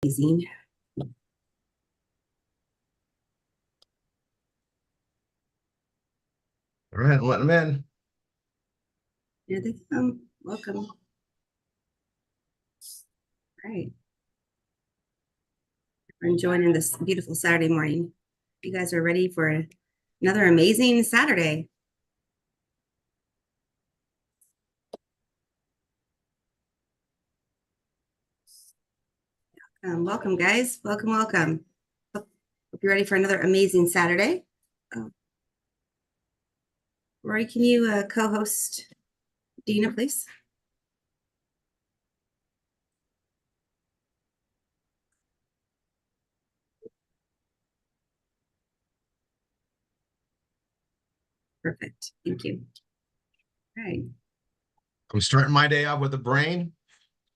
Amazing. All right, let them in. Here they come. Welcome. All right. We're enjoying this beautiful Saturday morning. You guys are ready for another amazing Saturday. Welcome, guys. Welcome, welcome. Hope you're ready for another amazing Saturday. Rory, can you co-host Dina, please? Perfect. Thank you. All right. I'm starting my day off with the brain.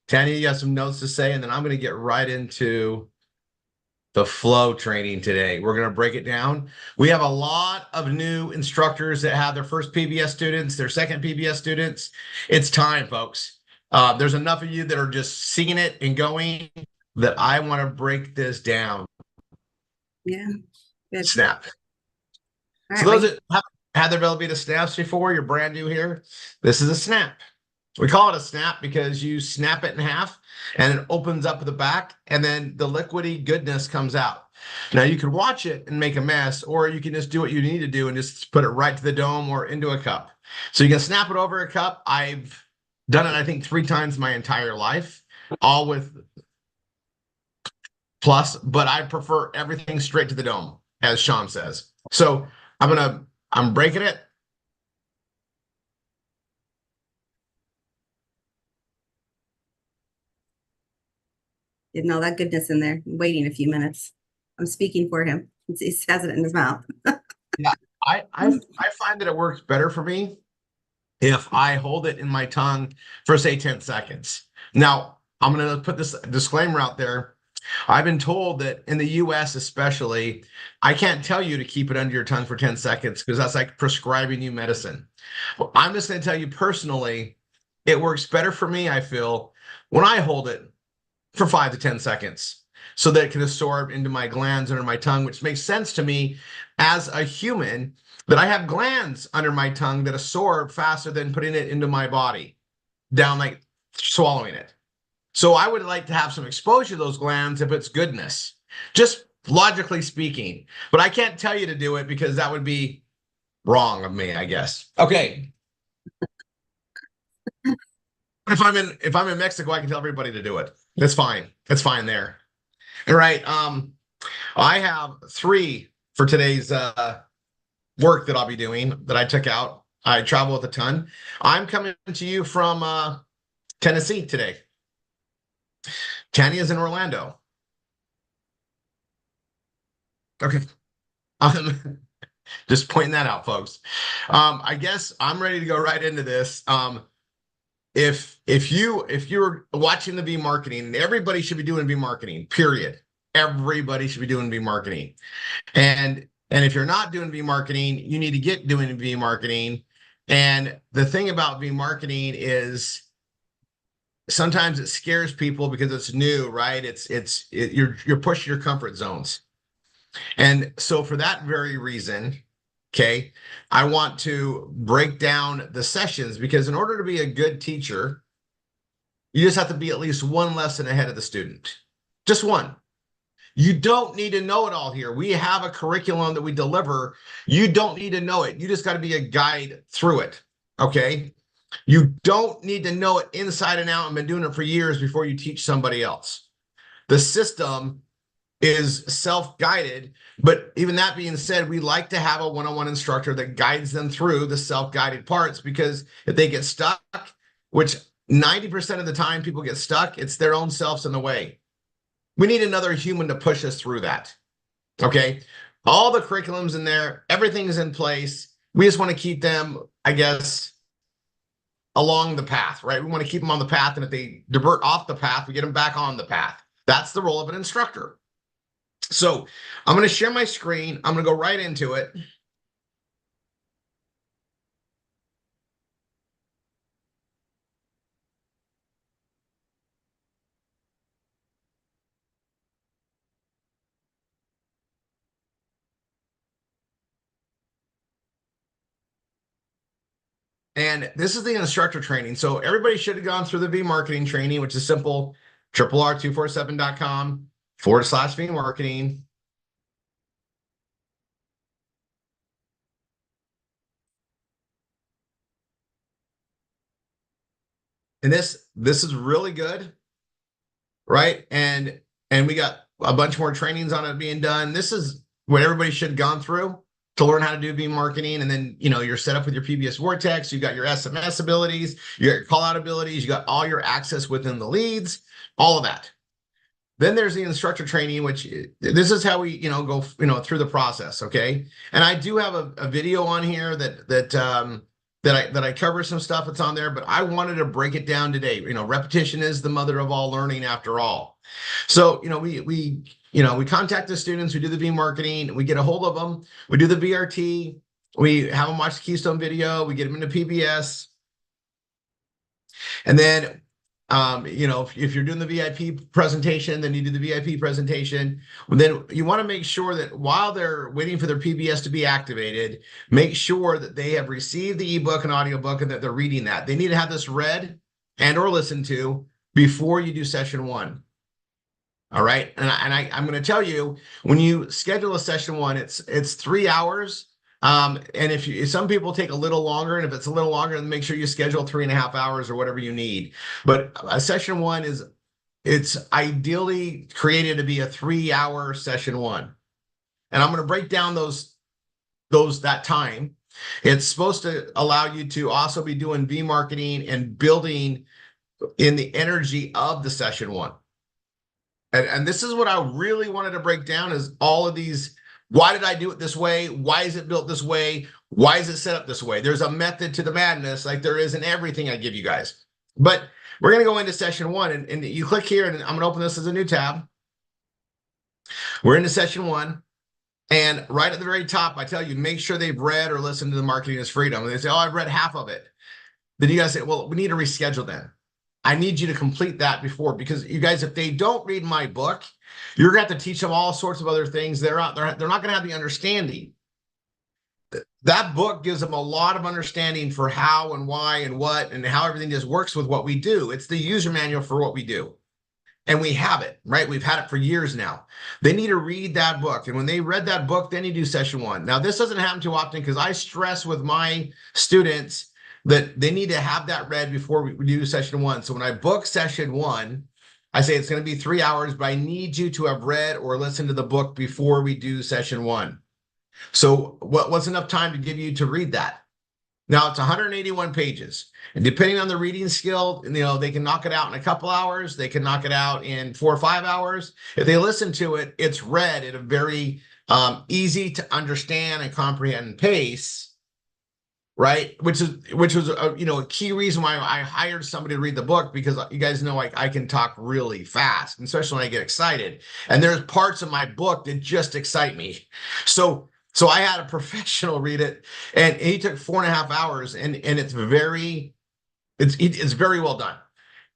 Tanya, you got some notes to say, and then I'm going to get right into the flow training today. We're going to break it down. We have a lot of new instructors that have their first PBS students, their second PBS students. It's time, folks. There's enough of you that are just seeing it and going that I want to break this down. Yeah. Good. Snap. All So right, those that haven't had their Velveeta snaps before, you're brand new here. This is a snap. We call it a snap because you snap it in half and it opens up the back and then the liquidy goodness comes out. Now you can watch it and make a mess, or you can just do what you need to do and just put it right to the dome or into a cup. So you can snap it over a cup. I've done it, I think, 3 times my entire life, all with plus, but I prefer everything straight to the dome, as Sean says. So I'm breaking it. Didn't know that goodness in there. I'm waiting a few minutes. I'm speaking for him. He has it in his mouth. Yeah, I find that it works better for me if I hold it in my tongue for say 10 seconds. Now, I'm going to put this disclaimer out there. I've been told that in the US especially, I can't tell you to keep it under your tongue for 10 seconds because that's like prescribing you medicine. Well, I'm just going to tell you personally, it works better for me, I feel, when I hold it for 5 to 10 seconds so that it can absorb into my glands under my tongue, which makes sense to me as a human that I have glands under my tongue that absorb faster than putting it into my body, down like swallowing it. So I would like to have some exposure to those glands if it's goodness, just logically speaking. But I can't tell you to do it because that would be wrong of me, I guess. Okay. If I'm in Mexico, I can tell everybody to do it. That's fine. That's fine there. All right. I have 3 for today's work that I'll be doing that I took out. I travel with a ton. I'm coming to you from Tennessee today. Tanya's in Orlando. Okay. Just pointing that out, folks. I guess I'm ready to go right into this. If you're watching the V marketing, everybody should be doing V marketing, period. Everybody should be doing V marketing. And if you're not doing V marketing, you need to get doing V marketing. And the thing about V marketing is sometimes it scares people because it's new, right? You're pushing your comfort zones. And so for that very reason, okay, I want to break down the sessions because in order to be a good teacher, you just have to be at least one lesson ahead of the student. Just one. You don't need to know it all here. We have a curriculum that we deliver. You don't need to know it. You just got to be a guide through it. Okay. You don't need to know it inside and out and been doing it for years before you teach somebody else. The system is self-guided, but even that being said, we like to have a one-on-one instructor that guides them through the self-guided parts because if they get stuck, which 90% of the time people get stuck, it's their own selves in the way. We need another human to push us through that. Okay. All the curriculum's in there. Everything is in place. We just want to keep them, I guess, along the path, right? We want to keep them on the path. And if they divert off the path, we get them back on the path. That's the role of an instructor. So I'm going to share my screen. I'm going to go right into it. And this is the instructor training. So everybody should have gone through the V marketing training, which is simple, RRR247.com/V marketing. And this is really good, right? And we got a bunch more trainings on it being done. This is what everybody should have gone through to learn how to do V marketing. And then, you know, you're set up with your PBS Vortex, you got your SMS abilities, you got your call out abilities, you got all your access within the leads, all of that. Then there's the instructor training, which this is how we, you know, go, you know, through the process. Okay. And I do have a video on here that I cover some stuff that's on there, but I wanted to break it down today. You know, repetition is the mother of all learning after all. So, you know, we contact the students, we do the V marketing, we get a hold of them, we do the VRT, we have them watch the Keystone video, we get them into PBS. And then, you know, if you're doing the VIP presentation, then you do the VIP presentation. Then you want to make sure that while they're waiting for their PBS to be activated, make sure that they have received the ebook and audiobook and that they're reading that. They need to have this read and or listened to before you do session one. All right. And I'm going to tell you, when you schedule a session one, it's 3 hours. And if some people take a little longer, and if it's a little longer, then make sure you schedule 3.5 hours or whatever you need. But a session one it's ideally created to be a 3-hour session one. And I'm going to break down that time. It's supposed to allow you to also be doing V marketing and building in the energy of the session one. And this is what I really wanted to break down, is all of these. Why did I do it this way? Why is it built this way? Why is it set up this way? There's a method to the madness, like there is in everything I give you guys. But we're going to go into session one, and you click here, and I'm going to open this as a new tab. We're into session one. And right at the very top, I tell you, make sure they've read or listened to the Marketing is Freedom. And they say, oh, I've read half of it. Then you guys say, well, we need to reschedule then. I need you to complete that before, because you guys, if they don't read my book, you're going to have to teach them all sorts of other things. They're not going to have the understanding. That book gives them a lot of understanding for how and why and what and how everything just works with what we do. It's the user manual for what we do. And we have it, right? We've had it for years now. They need to read that book. And when they read that book, then you do session one. Now, this doesn't happen too often, because I stress with my students that they need to have that read before we do session one. So when I book session one, I say it's going to be 3 hours, but I need you to have read or listened to the book before we do session one. So what's enough time to give you to read that? Now, it's 181 pages. And depending on the reading skill, you know, they can knock it out in a couple hours. They can knock it out in 4 or 5 hours. If they listen to it, it's read at a very easy to understand and comprehend pace. Right, which was a key reason why I hired somebody to read the book, because you guys know I can talk really fast, and especially when I get excited. And there's parts of my book that just excite me. So I had a professional read it, and he took 4.5 hours, and it's very well done.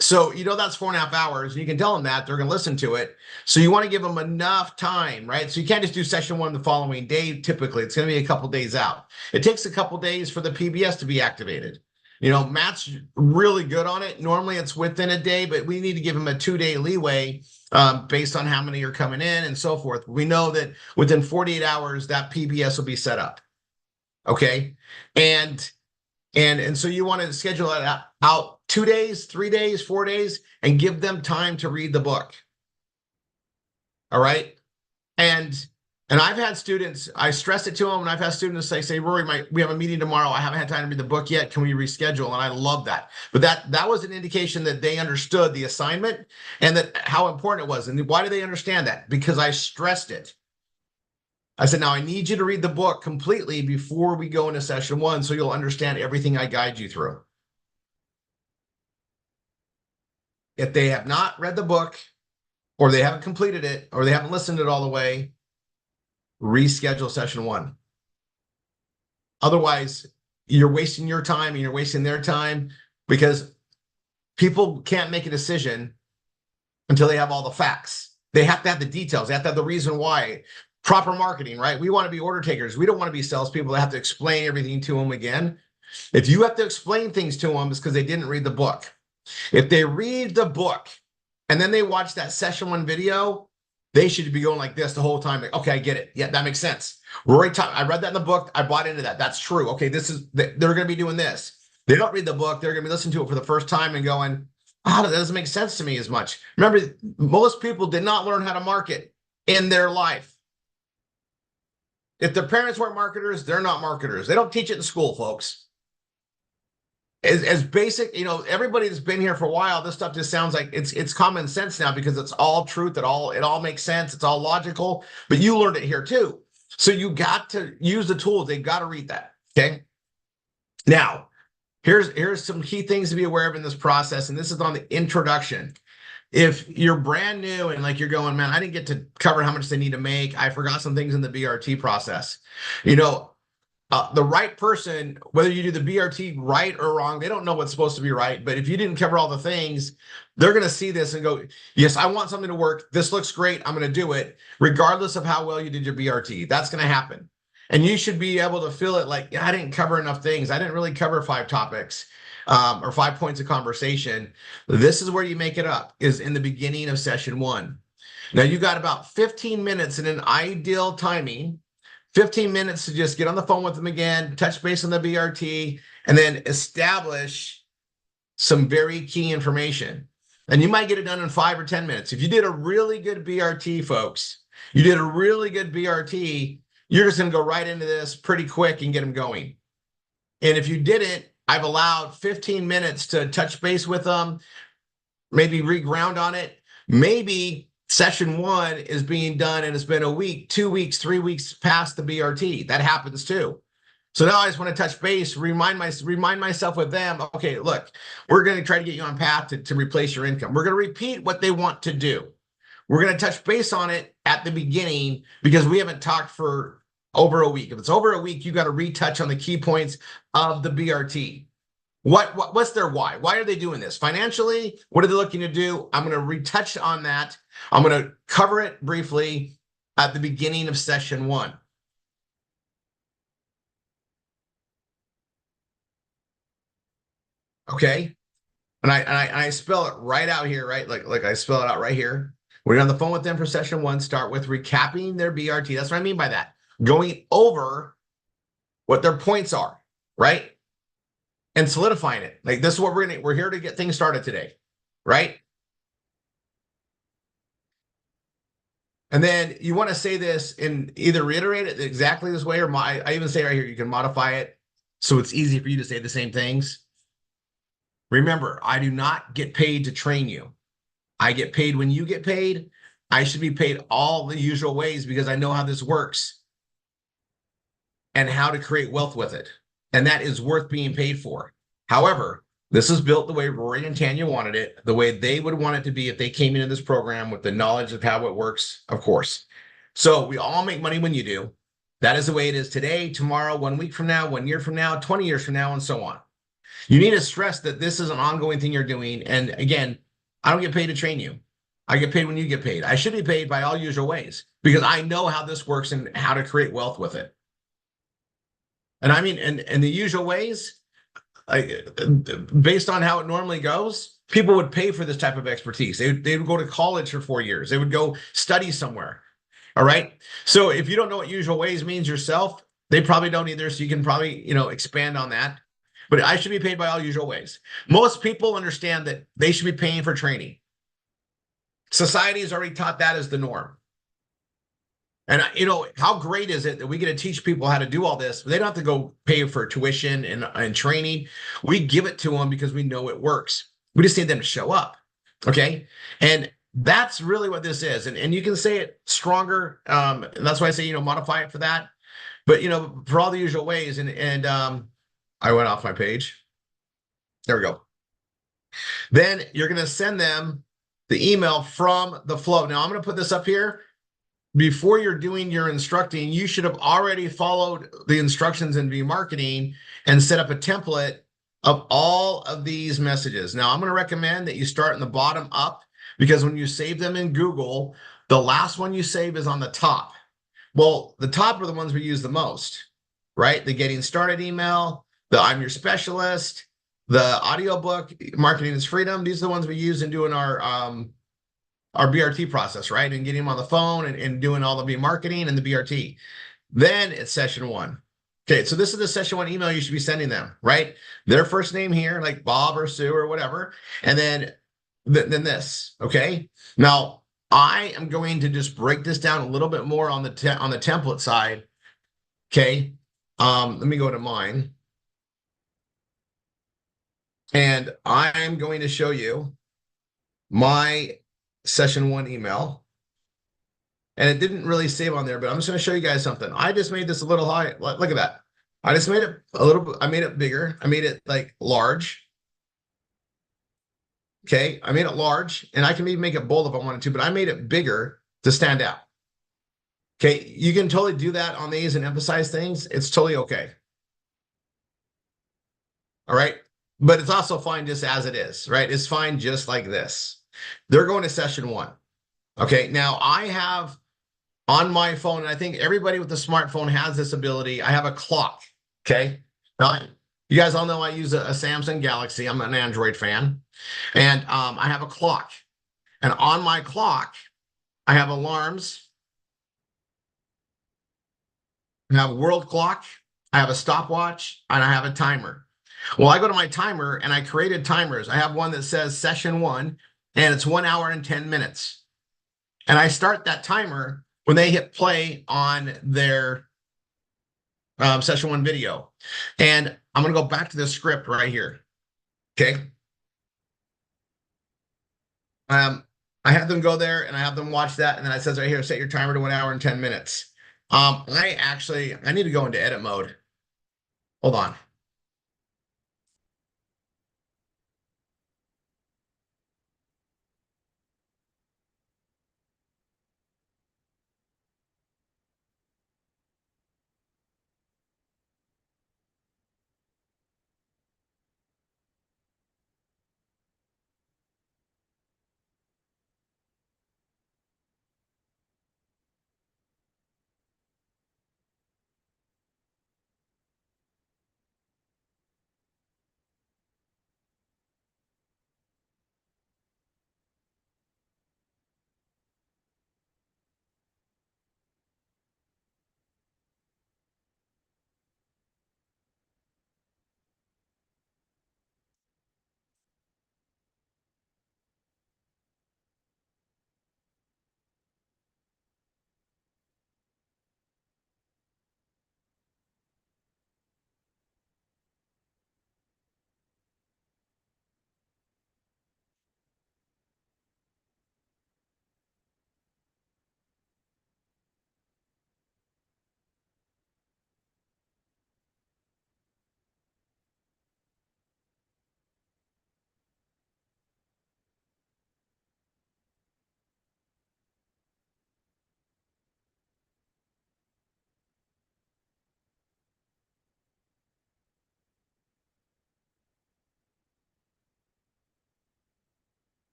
So, you know, that's 4.5 hours, and you can tell them that they're going to listen to it. So you want to give them enough time, right? So you can't just do session one the following day. Typically, it's going to be a couple days out. It takes a couple days for the PBS to be activated. You know, Matt's really good on it. Normally it's within a day, but we need to give him a 2-day leeway based on how many are coming in and so forth. We know that within 48 hours, that PBS will be set up. Okay. And so you want to schedule that out 2 days, 3 days, 4 days, and give them time to read the book. All right. And I've had students, I stress it to them, and I've had students say, Rory, we have a meeting tomorrow. I haven't had time to read the book yet. Can we reschedule? And I love that. But that was an indication that they understood the assignment and that how important it was. And why do they understand that? Because I stressed it. I said, now I need you to read the book completely before we go into session one, so you'll understand everything I guide you through. If they have not read the book, or they haven't completed it, or they haven't listened to it all the way, reschedule session one. Otherwise, you're wasting your time and you're wasting their time, because people can't make a decision until they have all the facts. They have to have the details. They have to have the reason why. Proper marketing, right? We want to be order takers. We don't want to be salespeople that have to explain everything to them again. If you have to explain things to them, it's because they didn't read the book. If they read the book and then they watch that session 1 video, they should be going like this the whole time. Like, okay, I get it. Yeah, that makes sense. Rory, I read that in the book. I bought into that. That's true. Okay, they're going to be doing this. They don't read the book. They're going to be listening to it for the first time and going, that doesn't make sense to me as much. Remember, most people did not learn how to market in their life. If their parents weren't marketers, they're not marketers. They don't teach it in school, folks. As basic, everybody that's been here for a while, this stuff just sounds like it's common sense now because it's all truth. It all makes sense. It's all logical. But you learned it here too. So you got to use the tools. They've got to read that. Okay. Now, here's some key things to be aware of in this process, and this is on the introduction. If you're brand new and like you're going, man, I didn't get to cover how much they need to make. I forgot some things in the BRT process. The right person, whether you do the BRT right or wrong, they don't know what's supposed to be right. But if you didn't cover all the things, they're going to see this and go, yes, I want something to work. This looks great. I'm going to do it, regardless of how well you did your BRT. That's going to happen. And you should be able to feel it like, I didn't cover enough things. I didn't really cover 5 topics or 5 points of conversation. This is where you make it up, is in the beginning of session 1. Now, you got about 15 minutes in an ideal timing. 15 minutes to just get on the phone with them again, touch base on the BRT, and then establish some very key information. And you might get it done in 5 or 10 minutes. If you did a really good BRT, folks, you did a really good BRT, you're just going to go right into this pretty quick and get them going. And if you didn't, I've allowed 15 minutes to touch base with them, maybe reground on it. Maybe session 1 is being done and it's been a week, 2 weeks, 3 weeks past the BRT. That happens too. So now I just want to touch base, remind myself with them, okay, look, we're going to try to get you on path to replace your income. We're going to repeat what they want to do. We're going to touch base on it at the beginning because we haven't talked for over a week. If it's over a week, you got to retouch on the key points of the BRT. What's their why? Why are they doing this? Financially, what are they looking to do? I'm going to retouch on that. I'm going to cover it briefly at the beginning of session 1. Okay. And I spell it right out here, right? Like I spell it out right here. We're on the phone with them for session 1. Start with recapping their BRT. That's what I mean by that. Going over what their points are, right? And solidifying it. Like this is what we're here to get things started today, right? And then you want to say this and either reiterate it exactly this way, or I even say right here, you can modify it so it's easy for you to say the same things. Remember, I do not get paid to train you. I get paid when you get paid. I should be paid all the usual ways because I know how this works and how to create wealth with it. And that is worth being paid for. However, this is built the way Rory and Tanya wanted it, the way they would want it to be if they came into this program with the knowledge of how it works, of course. So we all make money when you do. That is the way it is today, tomorrow, 1 week from now, 1 year from now, 20 years from now, and so on. You need to stress that this is an ongoing thing you're doing. And again, I don't get paid to train you. I get paid when you get paid. I should be paid by all usual ways because I know how this works and how to create wealth with it. And I mean, and the usual ways, based on how it normally goes, people would pay for this type of expertise. They would go to college for 4 years. They would go study somewhere. All right. So if you don't know what usual ways means yourself, they probably don't either. So you can probably, expand on that. But I should be paid by all usual ways. Most people understand that they should be paying for training. Society has already taught that as the norm. And, how great is it that we get to teach people how to do all this? They don't have to go pay for tuition and training. We give it to them because we know it works. We just need them to show up. Okay. And that's really what this is. And you can say it stronger. And that's why I say, modify it for that. But, for all the usual ways. And I went off my page. There we go. Then you're going to send them the email from the flow. Now I'm going to put this up here. Before you're doing your instructing, you should have already followed the instructions in V-Marketing and set up a template of all of these messages. Now, I'm going to recommend that you start in the bottom up because when you save them in Google, the last one you save is on the top. Well, the top are the ones we use the most, right? The getting started email, the I'm Your Specialist, the audiobook, Marketing is Freedom. These are the ones we use in doing our BRT process, right? And getting them on the phone and doing all the marketing and the BRT. Then it's session one. Okay, so this is the session one email you should be sending them, right? Their first name here, like Bob or Sue or whatever, and then this. Okay. Now I am going to just break this down a little bit more on the template side. Okay. Let me go to mine, and I'm going to show you my session one email. And it didn't really save on there, but I'm just going to show you guys something. I just made this a little high. Look at that. I just made it a little bit. I made it bigger. I made it like large. Okay. I made it large, and I can maybe make it bold if I wanted to, but I made it bigger to stand out. Okay. You can totally do that on these and emphasize things. It's totally okay. All right. But it's also fine just as it is, right? It's fine just like this. They're going to session one. Okay. Now I have on my phone, and I think everybody with a smartphone has this ability. I have a clock. Okay. Now, you guys all know I use a Samsung Galaxy. I'm an Android fan. And I have a clock. And on my clock, I have alarms. I have a world clock. I have a stopwatch, and I have a timer. Well, I go to my timer and I created timers. I have one that says session one, and it's 1 hour and 10 minutes. And I start that timer when they hit play on their session one video. And I'm going to go back to the script right here. Okay. I have them go there and I have them watch that. And then it says right here, set your timer to 1 hour and 10 minutes. I need to go into edit mode. Hold on.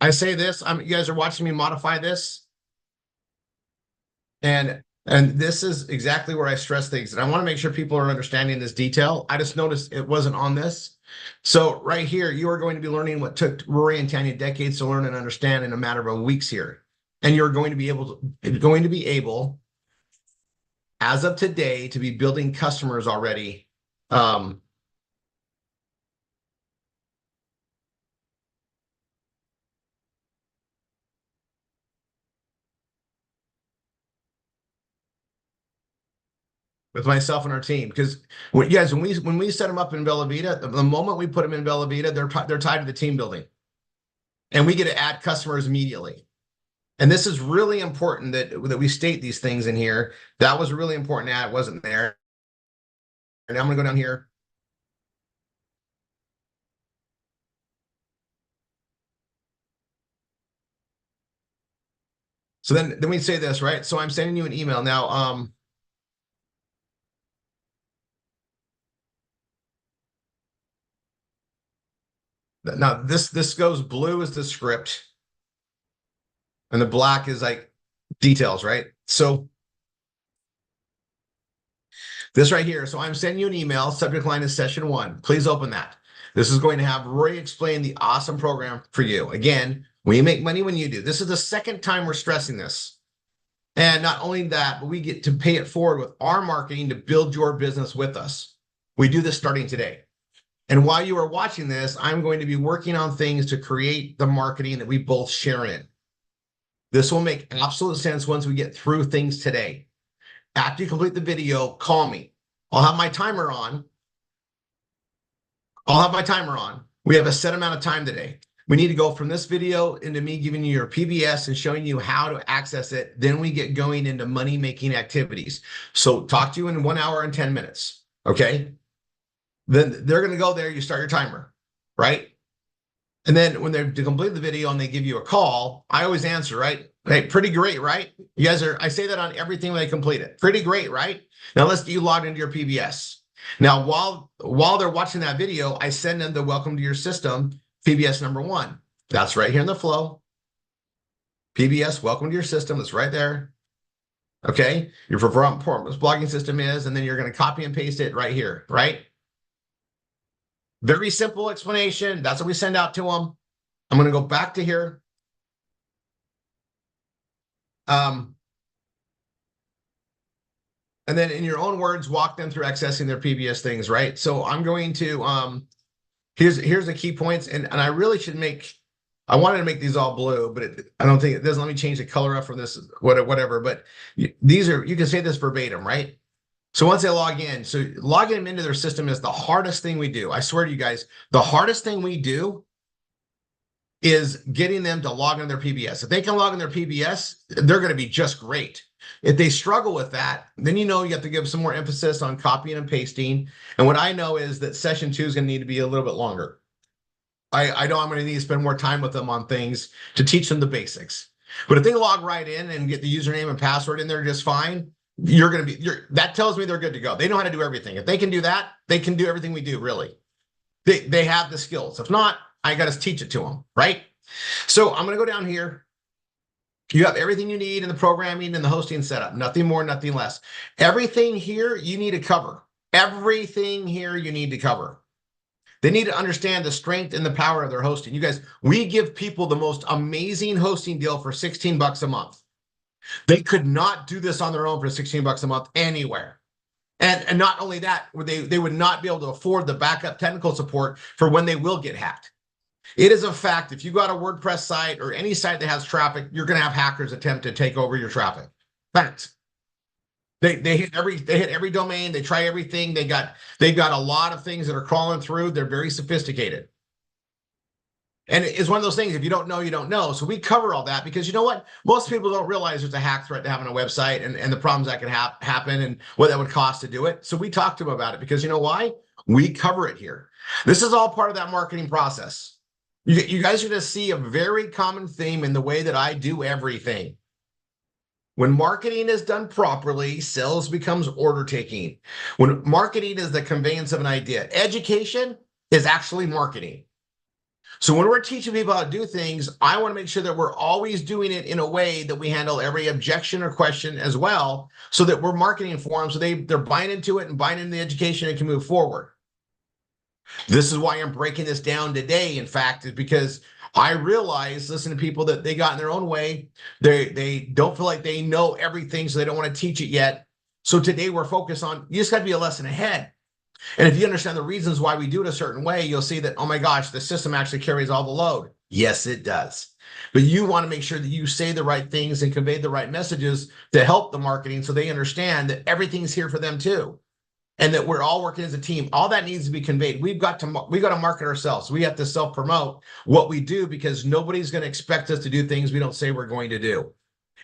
I say this, you guys are watching me modify this. And this is exactly where I stress things. And I want to make sure people are understanding this detail. I just noticed it wasn't on this. So right here, you are going to be learning what took Rory and Tanya decades to learn and understand in a matter of weeks here. And you're going to be able, as of today, to be building customers already. With myself and our team, because when we set them up in Bella Vita, the moment we put them in Bella Vita, they're tied to the team building, and we get to add customers immediately. And this is really important that we state these things in here. That was really important. It wasn't there. And I'm going to go down here. So then we say this, right? So I'm sending you an email now. Now this goes blue as the script. And the black is like details, right? So this right here. So I'm sending you an email. Subject line is session 1. Please open that. This is going to have Rory explain the awesome program for you. Again, we make money when you do. This is the second time we're stressing this. And not only that, but we get to pay it forward with our marketing to build your business with us. We do this starting today. And while you are watching this, I'm going to be working on things to create the marketing that we both share in. This will make absolute sense once we get through things today. After you complete the video, call me. I'll have my timer on. We have a set amount of time today. We need to go from this video into me giving you your PBS and showing you how to access it. Then we get going into money-making activities. So talk to you in 1 hour and 10 minutes, okay? Then they're going to go there. You start your timer, right? And then when they complete the video and they give you a call, I always answer, right? Hey, pretty great, right? You guys are, I say that on everything when they complete it. Pretty great, right? Now let's get you logged into your PBS. Now, while they're watching that video, I send them the welcome to your system, PBS number 1. That's right here in the flow. PBS, welcome to your system. That's right there. Okay. Your performance blogging system is, and then you're going to copy and paste it right here, right? Very simple explanation. That's what we send out to them. I'm going to go back to here. And then in your own words, walk them through accessing their PBS things, right? So I'm going to, here's the key points. And I really should make, I wanted to make these all blue, but I don't think it doesn't. Let me change the color up from this, whatever. But these are, you can say this verbatim, right? So once they log in, so logging them into their system is the hardest thing we do. I swear to you guys, the hardest thing we do is getting them to log in their PBS. If they can log in their PBS, they're going to be just great. If they struggle with that, then you know you have to give some more emphasis on copying and pasting. And what I know is that session 2 is going to need to be a little bit longer. I know I'm going to need to spend more time with them on things to teach them the basics. But if they log right in and get the username and password in there just fine, that tells me they're good to go. They know how to do everything. If they can do that, they can do everything we do, really. They have the skills. If not, I got to teach it to them, right? So I'm going to go down here. You have everything you need in the programming and the hosting setup. Nothing more, nothing less. Everything here you need to cover. Everything here you need to cover. They need to understand the strength and the power of their hosting. You guys, we give people the most amazing hosting deal for $16 a month. They could not do this on their own for $16 a month anywhere. And not only that, they would not be able to afford the backup technical support for when they will get hacked. It is a fact. If you got a WordPress site or any site that has traffic, you're going to have hackers attempt to take over your traffic. Fact. They hit every domain. They try everything. They've got a lot of things that are crawling through. They're very sophisticated. And it's one of those things, if you don't know, you don't know. So we cover all that because you know what? Most people don't realize there's a hack threat to having a website and the problems that can happen and what that would cost to do it. So we talk to them about it because you know why? We cover it here. This is all part of that marketing process. You guys are going to see a very common theme in the way that I do everything. When marketing is done properly, sales becomes order taking. When marketing is the conveyance of an idea, education is actually marketing. So when we're teaching people how to do things, I want to make sure that we're always doing it in a way that we handle every objection or question as well, so that we're marketing for them, so they're buying into it and buying into the education and can move forward. This is why I'm breaking this down today, in fact, is because I realize, listen to people that they got in their own way. They don't feel like they know everything, so they don't want to teach it yet. So today we're focused on, you just got to be a lesson ahead. And if you understand the reasons why we do it a certain way, you'll see that, oh my gosh, the system actually carries all the load. Yes, it does. But you want to make sure that you say the right things and convey the right messages to help the marketing so they understand that everything's here for them too. And that we're all working as a team. All that needs to be conveyed. We got to market ourselves. We have to self-promote what we do because nobody's going to expect us to do things we don't say we're going to do.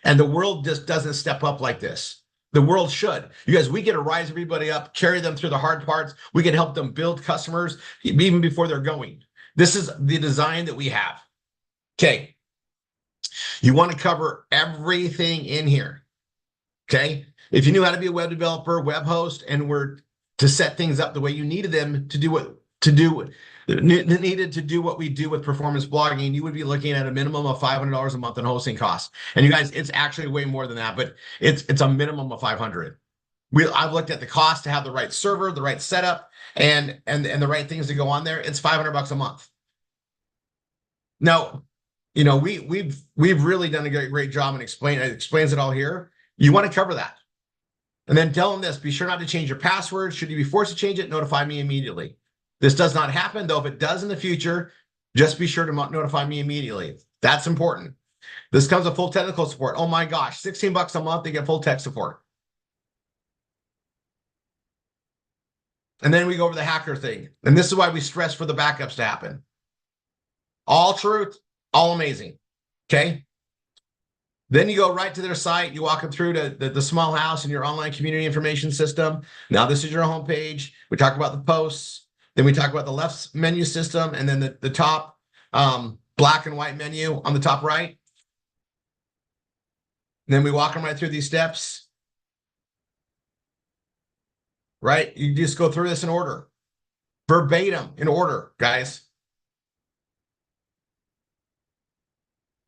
And the world just doesn't step up like this. The world should. You guys, we get to rise everybody up, carry them through the hard parts. We can help them build customers even before they're going. This is the design that we have. Okay. You want to cover everything in here. Okay. If you knew how to be a web developer, web host, and were to set things up the way you needed them to do what to do needed to do what we do with performance blogging, you would be looking at a minimum of $500 a month in hosting costs. And you guys, it's actually way more than that, but it's a minimum of 500. I've looked at the cost to have the right server, the right setup, and the right things to go on there. It's $500 a month. Now, you know, we've really done a great job and explains it all here. You want to cover that. And then tell them this, be sure not to change your password. Should you be forced to change it, notify me immediately. This does not happen, though. If it does in the future, just be sure to notify me immediately. That's important. This comes with full technical support. Oh my gosh, $16 a month to get full tech support. And then we go over the hacker thing. And this is why we stress for the backups to happen. All truth, all amazing. Okay. Then you go right to their site. You walk them through to the small house and your online community information system. Now this is your homepage. We talk about the posts. Then we talk about the left menu system and then the top black and white menu on the top right. And then we walk them right through these steps. Right? You just go through this in order. Verbatim in order, guys.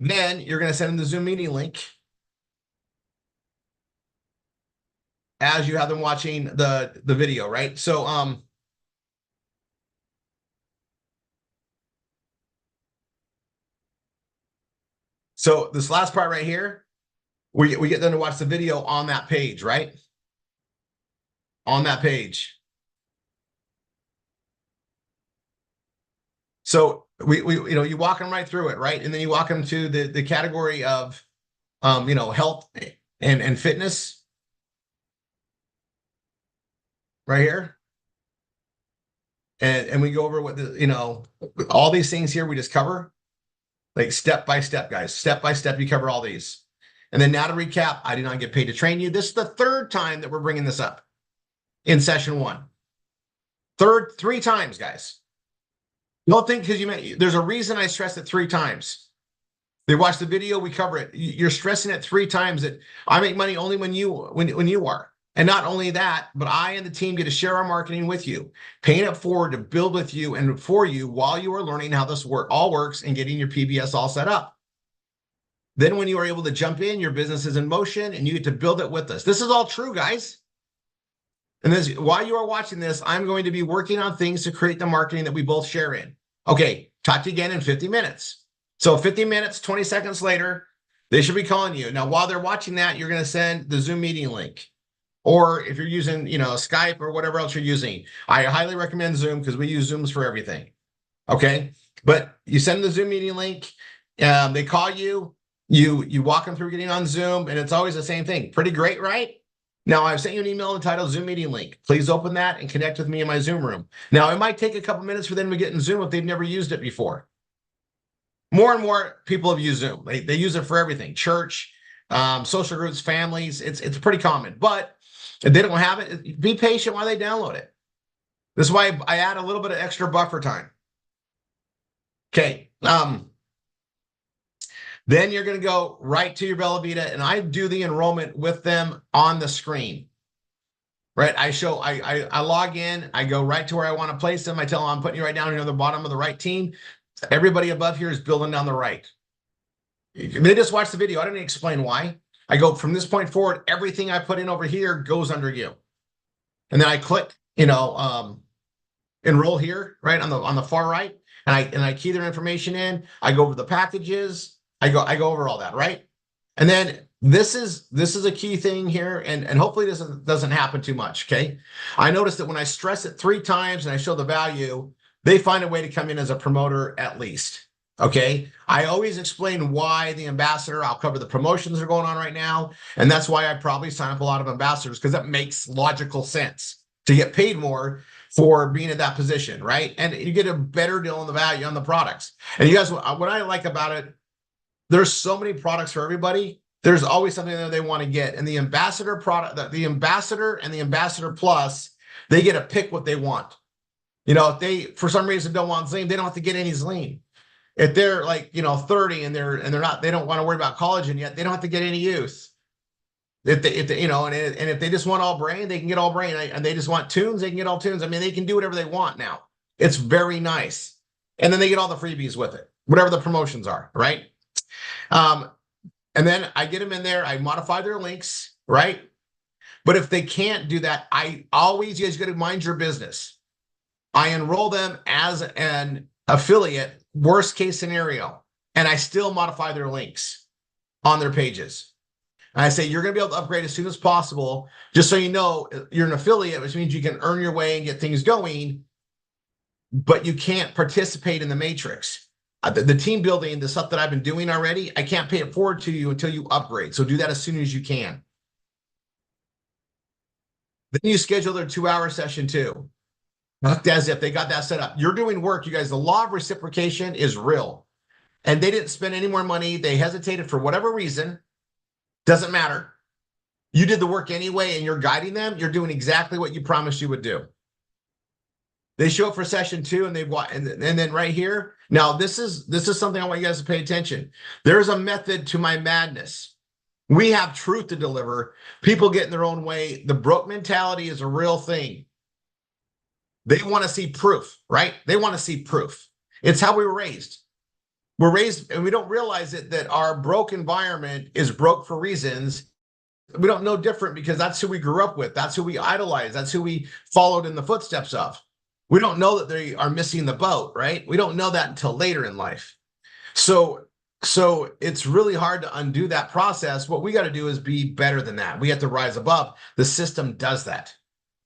Then you're going to send them the Zoom meeting link as you have them watching the video, right? So so this last part right here, we get them to watch the video on that page, right? On that page. So we you know, you walk them right through it, right? And then you walk them to the category of you know, health and fitness right here. And we go over what the, you know, all these things here we just cover like step by step, guys. Step by step, you cover all these. And then now to recap, I did not get paid to train you. This is the third time that we're bringing this up in session 1. Three times, guys. Don't think because there's a reason I stress it 3 times. They watch the video, we cover it. You're stressing it 3 times that I make money only when you are. And not only that, but I and the team get to share our marketing with you, paying it forward to build with you and for you while you are learning how this all works and getting your PBS all set up. Then when you are able to jump in, your business is in motion and you get to build it with us. This is all true, guys. And this, while you are watching this, I'm going to be working on things to create the marketing that we both share in. Okay, talk to you again in 50 minutes. So 50 minutes, 20 seconds later, they should be calling you. Now, while they're watching that, you're going to send the Zoom meeting link. Or if you're using, you know, Skype or whatever else you're using, I highly recommend Zoom because we use Zooms for everything. Okay, but you send the Zoom meeting link, they call you, you walk them through getting on Zoom, and it's always the same thing. Pretty great, right? Now, I've sent you an email entitled Zoom meeting link. Please open that and connect with me in my Zoom room. Now, it might take a couple minutes for them to get in Zoom if they've never used it before. More and more people have used Zoom. They use it for everything. Church, social groups, families. It's pretty common. But if they don't have it, be patient while they download it. This is why I add a little bit of extra buffer time. Okay. Then you're going to go right to your Bella Vita, and I do the enrollment with them on the screen. Right? I log in, I go right to where I want to place them. I tell them I'm putting you right down here on the bottom of the right team. Everybody above here is building down the right. They just watch the video. I didn't explain why. I go from this point forward, everything I put in over here goes under you. And then I click, you know, enroll here, right on the far right, and I key their information in. I go over the packages. I go over all that, right? And then this is a key thing here, and hopefully this doesn't happen too much, okay? I noticed that when I stress it 3 times and I show the value, they find a way to come in as a promoter at least, okay? I always explain why the ambassador. I'll cover the promotions that are going on right now, and that's why I probably sign up a lot of ambassadors, because that makes logical sense to get paid more for being in that position, right? And you get a better deal on the value on the products. And you guys, what I like about it, there's so many products for everybody. There's always something that they want to get. And the ambassador product, the ambassador and the ambassador plus, they get to pick what they want. You know, if they, for some reason, don't want Zleam, they don't have to get any Zleam. If they're like, you know, 30 and they don't want to worry about collagen yet, they don't have to get any youth. If they, you know, and if they just want all brain, they can get all brain. And they just want tunes, they can get all tunes. I mean, they can do whatever they want now. It's very nice. And then they get all the freebies with it, whatever the promotions are, right? And then I get them in there, I modify their links, right? But if they can't do that, I always, you guys got to mind your business. I enroll them as an affiliate, worst case scenario, and I still modify their links on their pages. And I say, you're going to be able to upgrade as soon as possible, just so you know you're an affiliate, which means you can earn your way and get things going, but you can't participate in the matrix. The team building, the stuff that I've been doing already, I can't pay it forward to you until you upgrade. So do that as soon as you can. Then you schedule their 2-hour session too. As if they got that set up. You're doing work, you guys. The law of reciprocation is real. And they didn't spend any more money. They hesitated for whatever reason. Doesn't matter. You did the work anyway, and you're guiding them. You're doing exactly what you promised you would do. They show up for session 2, and and then right here. Now, this is something I want you guys to pay attention. There's a method to my madness. We have truth to deliver. People get in their own way. The broke mentality is a real thing. They want to see proof, right? They want to see proof. It's how we were raised. We're raised, and we don't realize it, that our broke environment is broke for reasons. We don't know different because that's who we grew up with. That's who we idolized. That's who we followed in the footsteps of. We don't know that they are missing the boat, right? We don't know that until later in life. So it's really hard to undo that process. What we got to do is be better than that. We have to rise above. The system does that.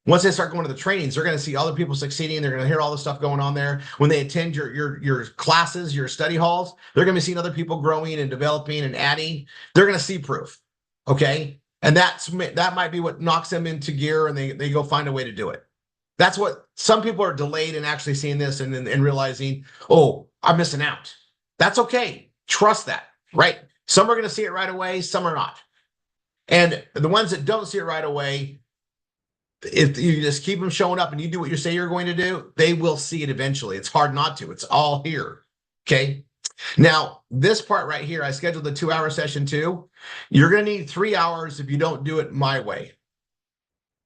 Once they start going to the trainings, they're going to see other people succeeding. They're going to hear all the stuff going on there. When they attend your classes, your study halls, they're going to be seeing other people growing and developing and adding. They're going to see proof, okay? And that might be what knocks them into gear, and they go find a way to do it. That's what some people are delayed in actually seeing this and realizing, oh, I'm missing out. That's okay. Trust that, right? Some are going to see it right away. Some are not. And the ones that don't see it right away, if you just keep them showing up and you do what you say you're going to do, they will see it eventually. It's hard not to. It's all here. Okay. Now, this part right here, I scheduled the 2-hour session too. You're going to need 3 hours if you don't do it my way.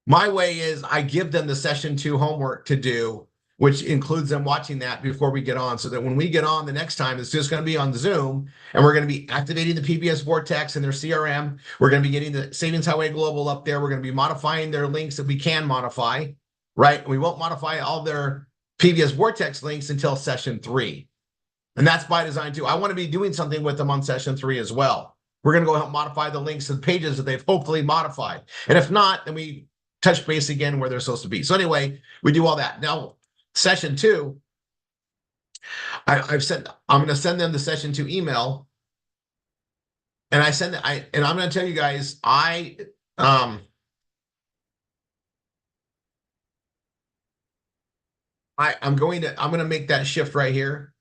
My way is I give them the session 2 homework to do, which includes them watching that before we get on, so that when we get on the next time, it's just going to be on Zoom, and we're going to be activating the PBS Vortex and their CRM. We're going to be getting the Savings Highway Global up there. We're going to be modifying their links that we can modify, right? We won't modify all their PBS Vortex links until session 3. And that's by design too. I want to be doing something with them on session 3 as well. We're going to go help modify the links and pages that they've hopefully modified. And if not, then we touch base again where they're supposed to be. So anyway, we do all that. Now, session 2, I'm going to send them the session 2 email. And I'm going to tell you guys, I'm going to make that shift right here.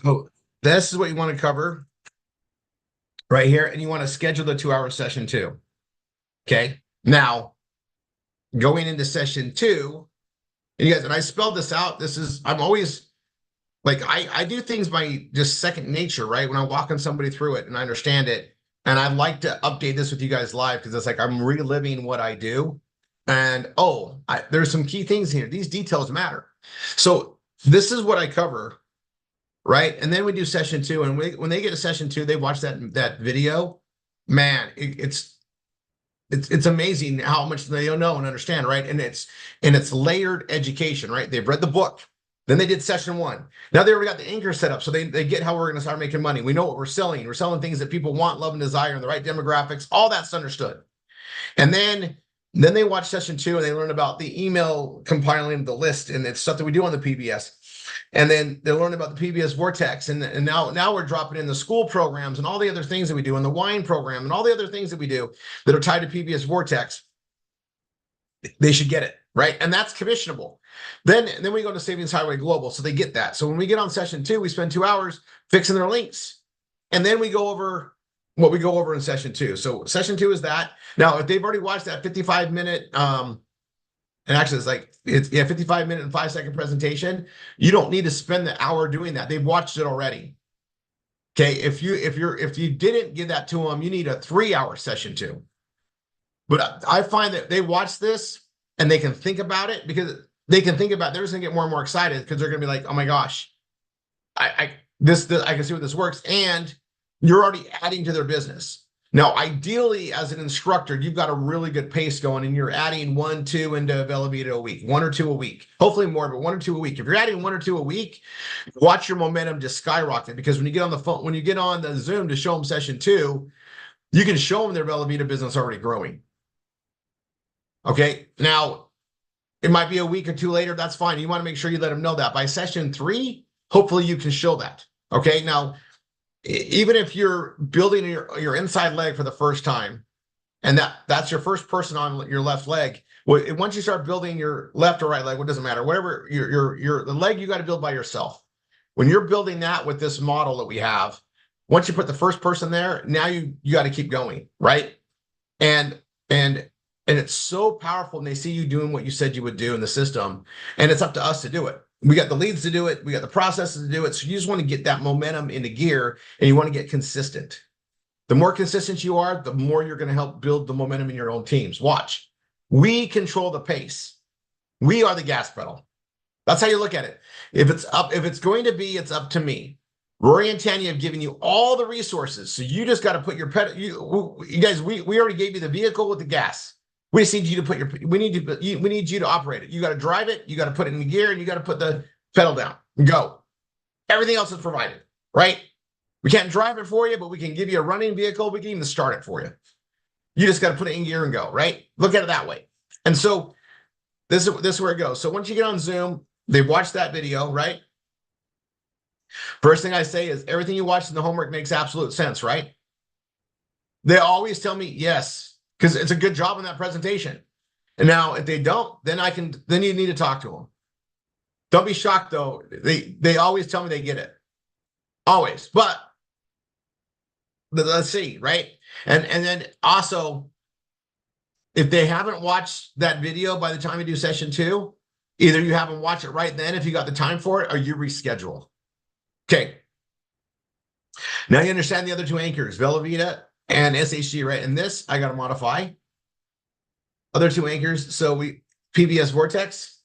So this is what you want to cover right here. And you want to schedule the 2-hour session too. Okay. Now, going into session 2, and you guys, and I spelled this out. I'm always like, I do things by just second nature, right? When I'm walking somebody through it and I understand it. And I'd like to update this with you guys live because it's like I'm reliving what I do. And there's some key things here. These details matter. So this is what I cover, right? And then we do session 2. And when they get to session 2, they watch that video. Man, it's amazing how much they don't know and understand, right? And it's layered education, right? They've read the book. Then they did session 1. Now they already got the anchor set up, so they get how we're going to start making money. We know what we're selling. We're selling things that people want, love, and desire, and the right demographics. All that's understood. And then they watch session 2 and they learn about the email compiling the list and it's stuff that we do on the PBS. And then they learn about the PBS Vortex. And now we're dropping in the school programs and all the other things that we do, and the wine program and all the other things that we do that are tied to PBS Vortex. They should get it, right? And that's commissionable. Then we go to Savings Highway Global, so they get that. So when we get on session 2, we spend 2 hours fixing their links. And then we go over what we go over in session 2. So session 2 is that. Now, if they've already watched that 55-minute, and actually it's 55-minute and 5-second presentation, you don't need to spend the hour doing that. They've watched it already. Okay, if you didn't give that to them, you need a 3-hour session 2. But I find that they watch this and they can think about it, because they can think about, they're just gonna get more and more excited because they're gonna be like, oh my gosh, I can see what this works, and you're already adding to their business. Now, ideally, as an instructor, you've got a really good pace going, and you're adding 1, 2 into Velavita a week, 1 or 2 a week, hopefully more, but 1 or 2 a week. If you're adding 1 or 2 a week, watch your momentum just skyrocket, because when you get on the phone, when you get on the Zoom to show them session 2, you can show them their Velavita business already growing. Okay, now it might be a week or 2 later. That's fine. You want to make sure you let them know that by session 3, hopefully you can show that. Okay, now even if you're building your inside leg for the first time, and that's your first person on your left leg, well, once you start building your left or right leg, it doesn't matter, whatever the leg you got to build by yourself. When you're building that with this model that we have, once you put the first person there, now you got to keep going, right? And it's so powerful when they see you doing what you said you would do in the system, and it's up to us to do it. We got the leads to do it. We got the processes to do it. So you just want to get that momentum into gear, and you want to get consistent. The more consistent you are, the more you're going to help build the momentum in your own teams. Watch. We control the pace. We are the gas pedal. That's how you look at it. If it's going to be, it's up to me. Rory and Tanya have given you all the resources. So you just got to put your pedal. You guys, we already gave you the vehicle with the gas. We just need you to put we need you to operate it. You got to drive it, you got to put it in gear, and you got to put the pedal down and go. Everything else is provided, right? We can't drive it for you, but we can give you a running vehicle. We can even start it for you. You just got to put it in gear and go, right? Look at it that way. And so this is where it goes. So once you get on Zoom, they've watched that video, right? First thing I say is everything you watch in the homework makes absolute sense, right? They always tell me yes, because it's a good job in that presentation. And now if they don't, then you need to talk to them. Don't be shocked though. They always tell me they get it. Always. But let's see, right? And then also, if they haven't watched that video by the time you do session 2, either you haven't watched it right then if you got the time for it, or you reschedule. Okay. Now you understand the other 2 anchors, Velavita and SHG, right? And this, I got to modify. Other 2 anchors. So PBS Vortex.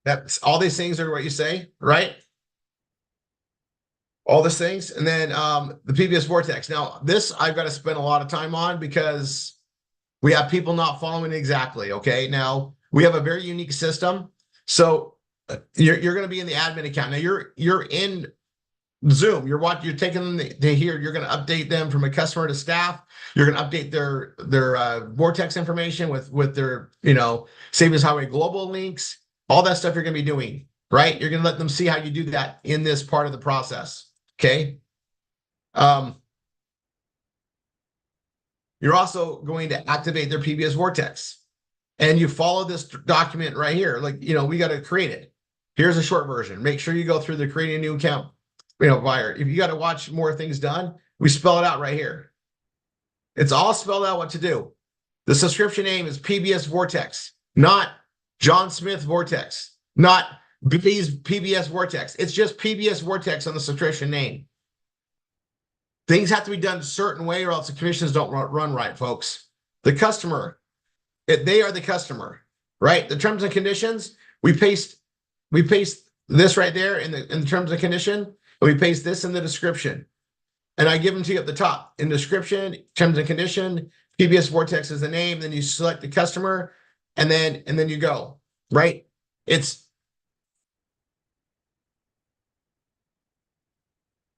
That's all these things are what you say, right? All these things. And then the PBS Vortex. Now, this I've got to spend a lot of time on because we have people not following exactly. Okay. Now, we have a very unique system. So you're going to be in the admin account. Now, you're in Zoom. You're taking them to here. You're going to update them from a customer to staff. You're going to update their Vortex information with their Savings Highway Global links. All that stuff you're going to be doing, right? You're going to let them see how you do that in this part of the process. Okay. You're you're also going to activate their PBS Vortex. And you follow this document right here. Like, we got to create it. Here's a short version. Make sure you go through the creating a new account, buyer. If you got to watch more things done, we spell it out right here. It's all spelled out what to do. The subscription name is PBS Vortex, not John Smith Vortex, not Billy's PBS Vortex. It's just PBS Vortex on the subscription name. Things have to be done a certain way or else the commissions don't run right, folks. The customer, they are the customer, right? The terms and conditions, we paste this right there in the terms and condition, and we paste this in the description. And I give them to you at the top. In description, terms and condition, PBS Vortex is the name, then you select the customer, and then you go, right? Let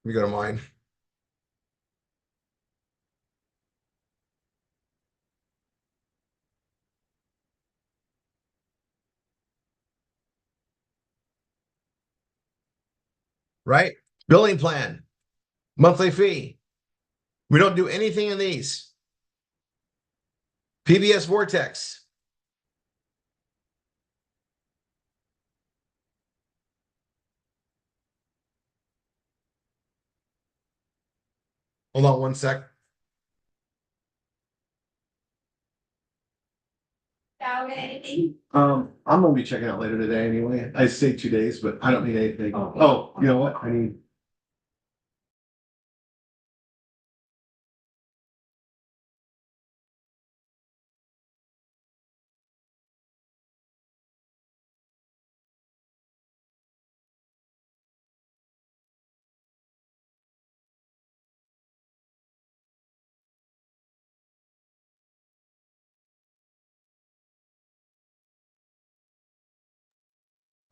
me go to mine. Right? Billing plan, monthly fee. We don't do anything in these. PBS Vortex. Hold on one sec. I'm gonna be checking out later today anyway. I say 2 days, but I don't need anything. Oh, you know what? I need.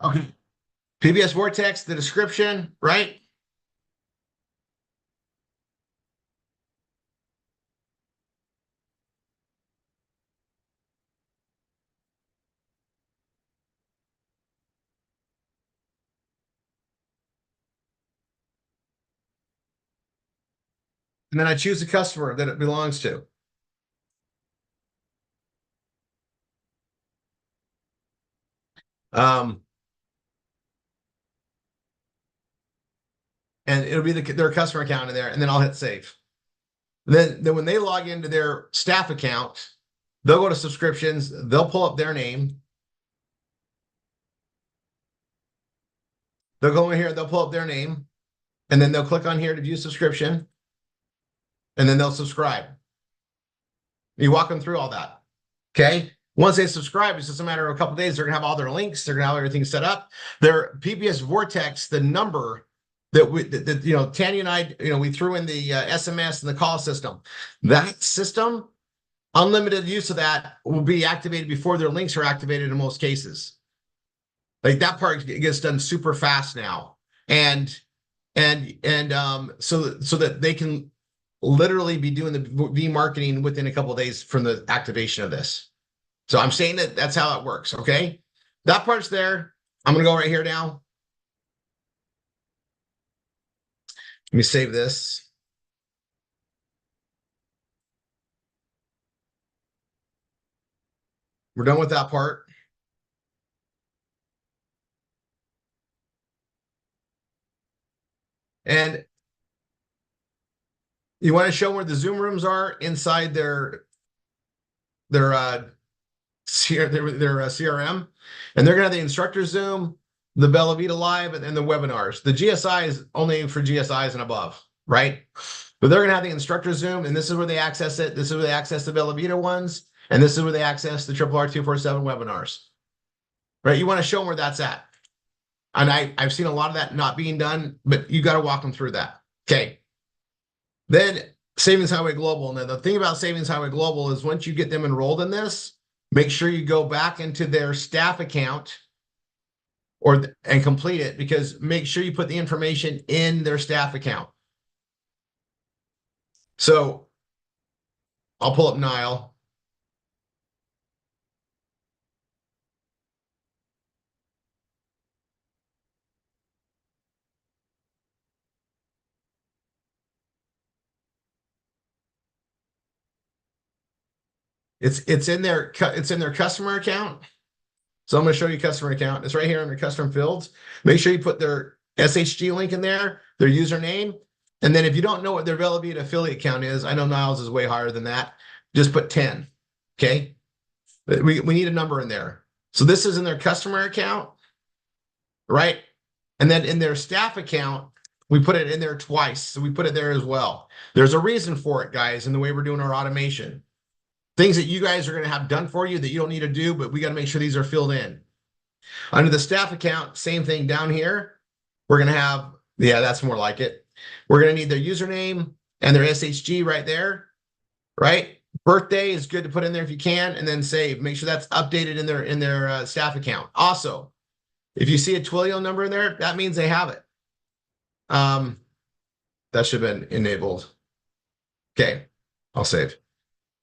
Okay. PBS Vortex, the description, right? And then I choose the customer that it belongs to. Um, and it'll be their customer account in there, and then I'll hit save. Then when they log into their staff account, they'll go to subscriptions, they'll pull up their name. They'll go in here, they'll pull up their name, and then they'll click on here to view subscription, and then they'll subscribe. You walk them through all that. Okay. Once they subscribe, it's just a matter of a couple of days. They're gonna have all their links. They're gonna have everything set up. Their PBS Vortex, the number that Tanya and I, we threw in the SMS and the call system. That system, unlimited use of that will be activated before their links are activated in most cases. Like that part gets done super fast now, and so that they can literally be doing the V marketing within a couple of days from the activation of this. So I'm saying that that's how it works. Okay, that part's there. I'm gonna go right here now. Let me save this. We're done with that part. And you want to show where the Zoom rooms are inside their CRM, and they're gonna have the instructor Zoom, the Bella Vita Live, and the webinars. The GSI is only for GSIs and above, right? But they're gonna have the instructor Zoom, and this is where they access it. This is where they access the Bella Vita ones, and this is where they access the RRR247 webinars. Right? You want to show them where that's at. And I've seen a lot of that not being done, but you got to walk them through that. Okay. Then Savings Highway Global. Now, the thing about Savings Highway Global is once you get them enrolled in this, make sure you go back into their staff account and complete it, because make sure you put the information in their staff account. So I'll pull up Nile. It's in their customer account. So I'm going to show you customer account. It's right here under custom fields. Make sure you put their SHG link in there, their username. And then if you don't know what their Velabita affiliate count is, I know Niles is way higher than that. Just put 10. Okay. We need a number in there. So this is in their customer account, right? And then in their staff account, we put it in there twice. So we put it there as well. There's a reason for it, guys, in the way we're doing our automation. Things that you guys are going to have done for you that you don't need to do, but we got to make sure these are filled in. Under the staff account, same thing down here. We're going to have, yeah, that's more like it. We're going to need their username and their SHG right there, right? Birthday is good to put in there if you can, and then save. Make sure that's updated in their staff account. Also, if you see a Twilio number in there, that means they have it. That should have been enabled. Okay, I'll save.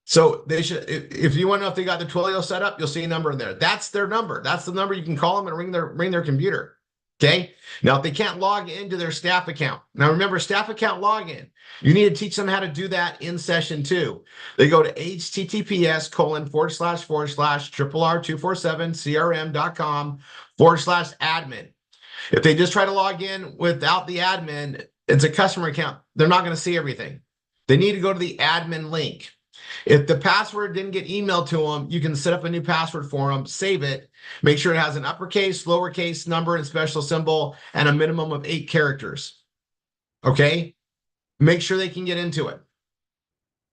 So they should, if you want to know if they got the Twilio set up, you'll see a number in there. That's their number. That's the number you can call them and ring their computer. Okay. Now, if they can't log into their staff account, now remember staff account login, you need to teach them how to do that in session 2. They go to https://RRR247crm.com/admin. If they just try to log in without the admin, it's a customer account. They're not going to see everything. They need to go to the admin link. If the password didn't get emailed to them, you can set up a new password for them, save it, make sure it has an uppercase, lowercase, number, and special symbol, and a minimum of 8 characters. Okay? Make sure they can get into it.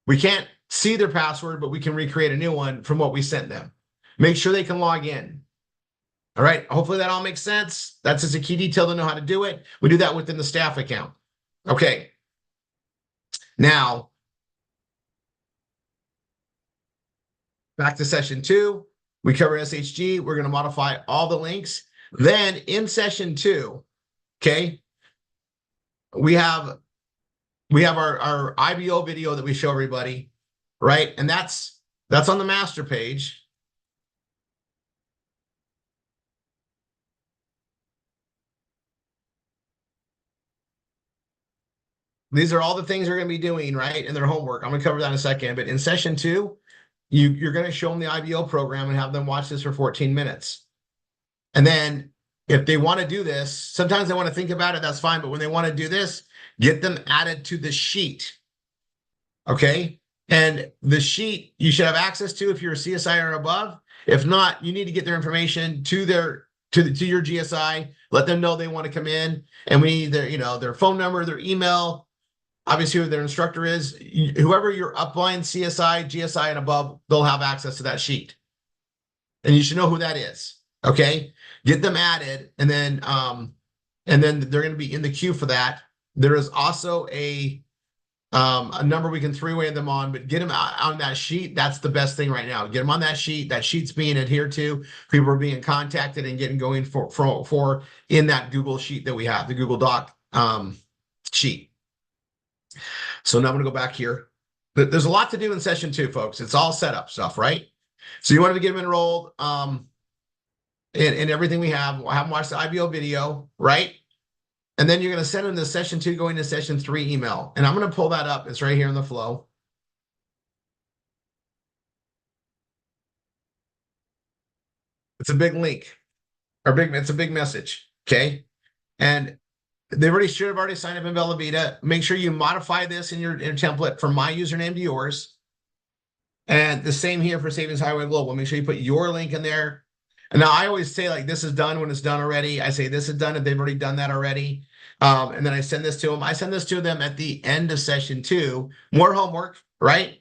We can't see their password, but we can recreate a new one from what we sent them. Make sure they can log in. All right? Hopefully that all makes sense. That's just a key detail to know how to do it. We do that within the staff account. Okay. Now, back to session 2, we cover SHG. We're going to modify all the links. Then in session 2, okay, we have our IBO video that we show everybody, right? And that's on the master page. These are all the things they're going to be doing, right, in their homework. I'm going to cover that in a second. But in session 2, you're going to show them the IBO program and have them watch this for 14 minutes. And then if they want to do this, sometimes they want to think about it, that's fine. But when they want to do this, get them added to the sheet. Okay. And the sheet you should have access to if you're a CSI or above. If not, you need to get their information to your GSI, let them know they want to come in, and we need their phone number, their email, obviously who their instructor is. Whoever your upline CSI, GSI, and above, they'll have access to that sheet. And you should know who that is. Okay. Get them added, and then they're going to be in the queue for that. There is also a number we can three-way them on, but get them on that sheet. That's the best thing right now. Get them on that sheet. That sheet's being adhered to. People are being contacted and getting going for in that Google sheet that we have, the Google Doc sheet. So now I'm going to go back here. There's a lot to do in session 2, folks. It's all setup stuff, right? So you want to get them enrolled in everything we have. We'll have them watch the IBO video, right? And then you're going to send them to session 2 going to session 3 email. And I'm going to pull that up. It's right here in the flow. It's a big link. It's a big message. Okay. And they should have already signed up in Velabita. Make sure you modify this in your template from my username to yours. And the same here for Savings Highway Global. Make sure you put your link in there. And now I always say, like, this is done when it's done already. I say this is done if they've already done that already. And then I send this to them. I send this to them at the end of session 2. More homework, right?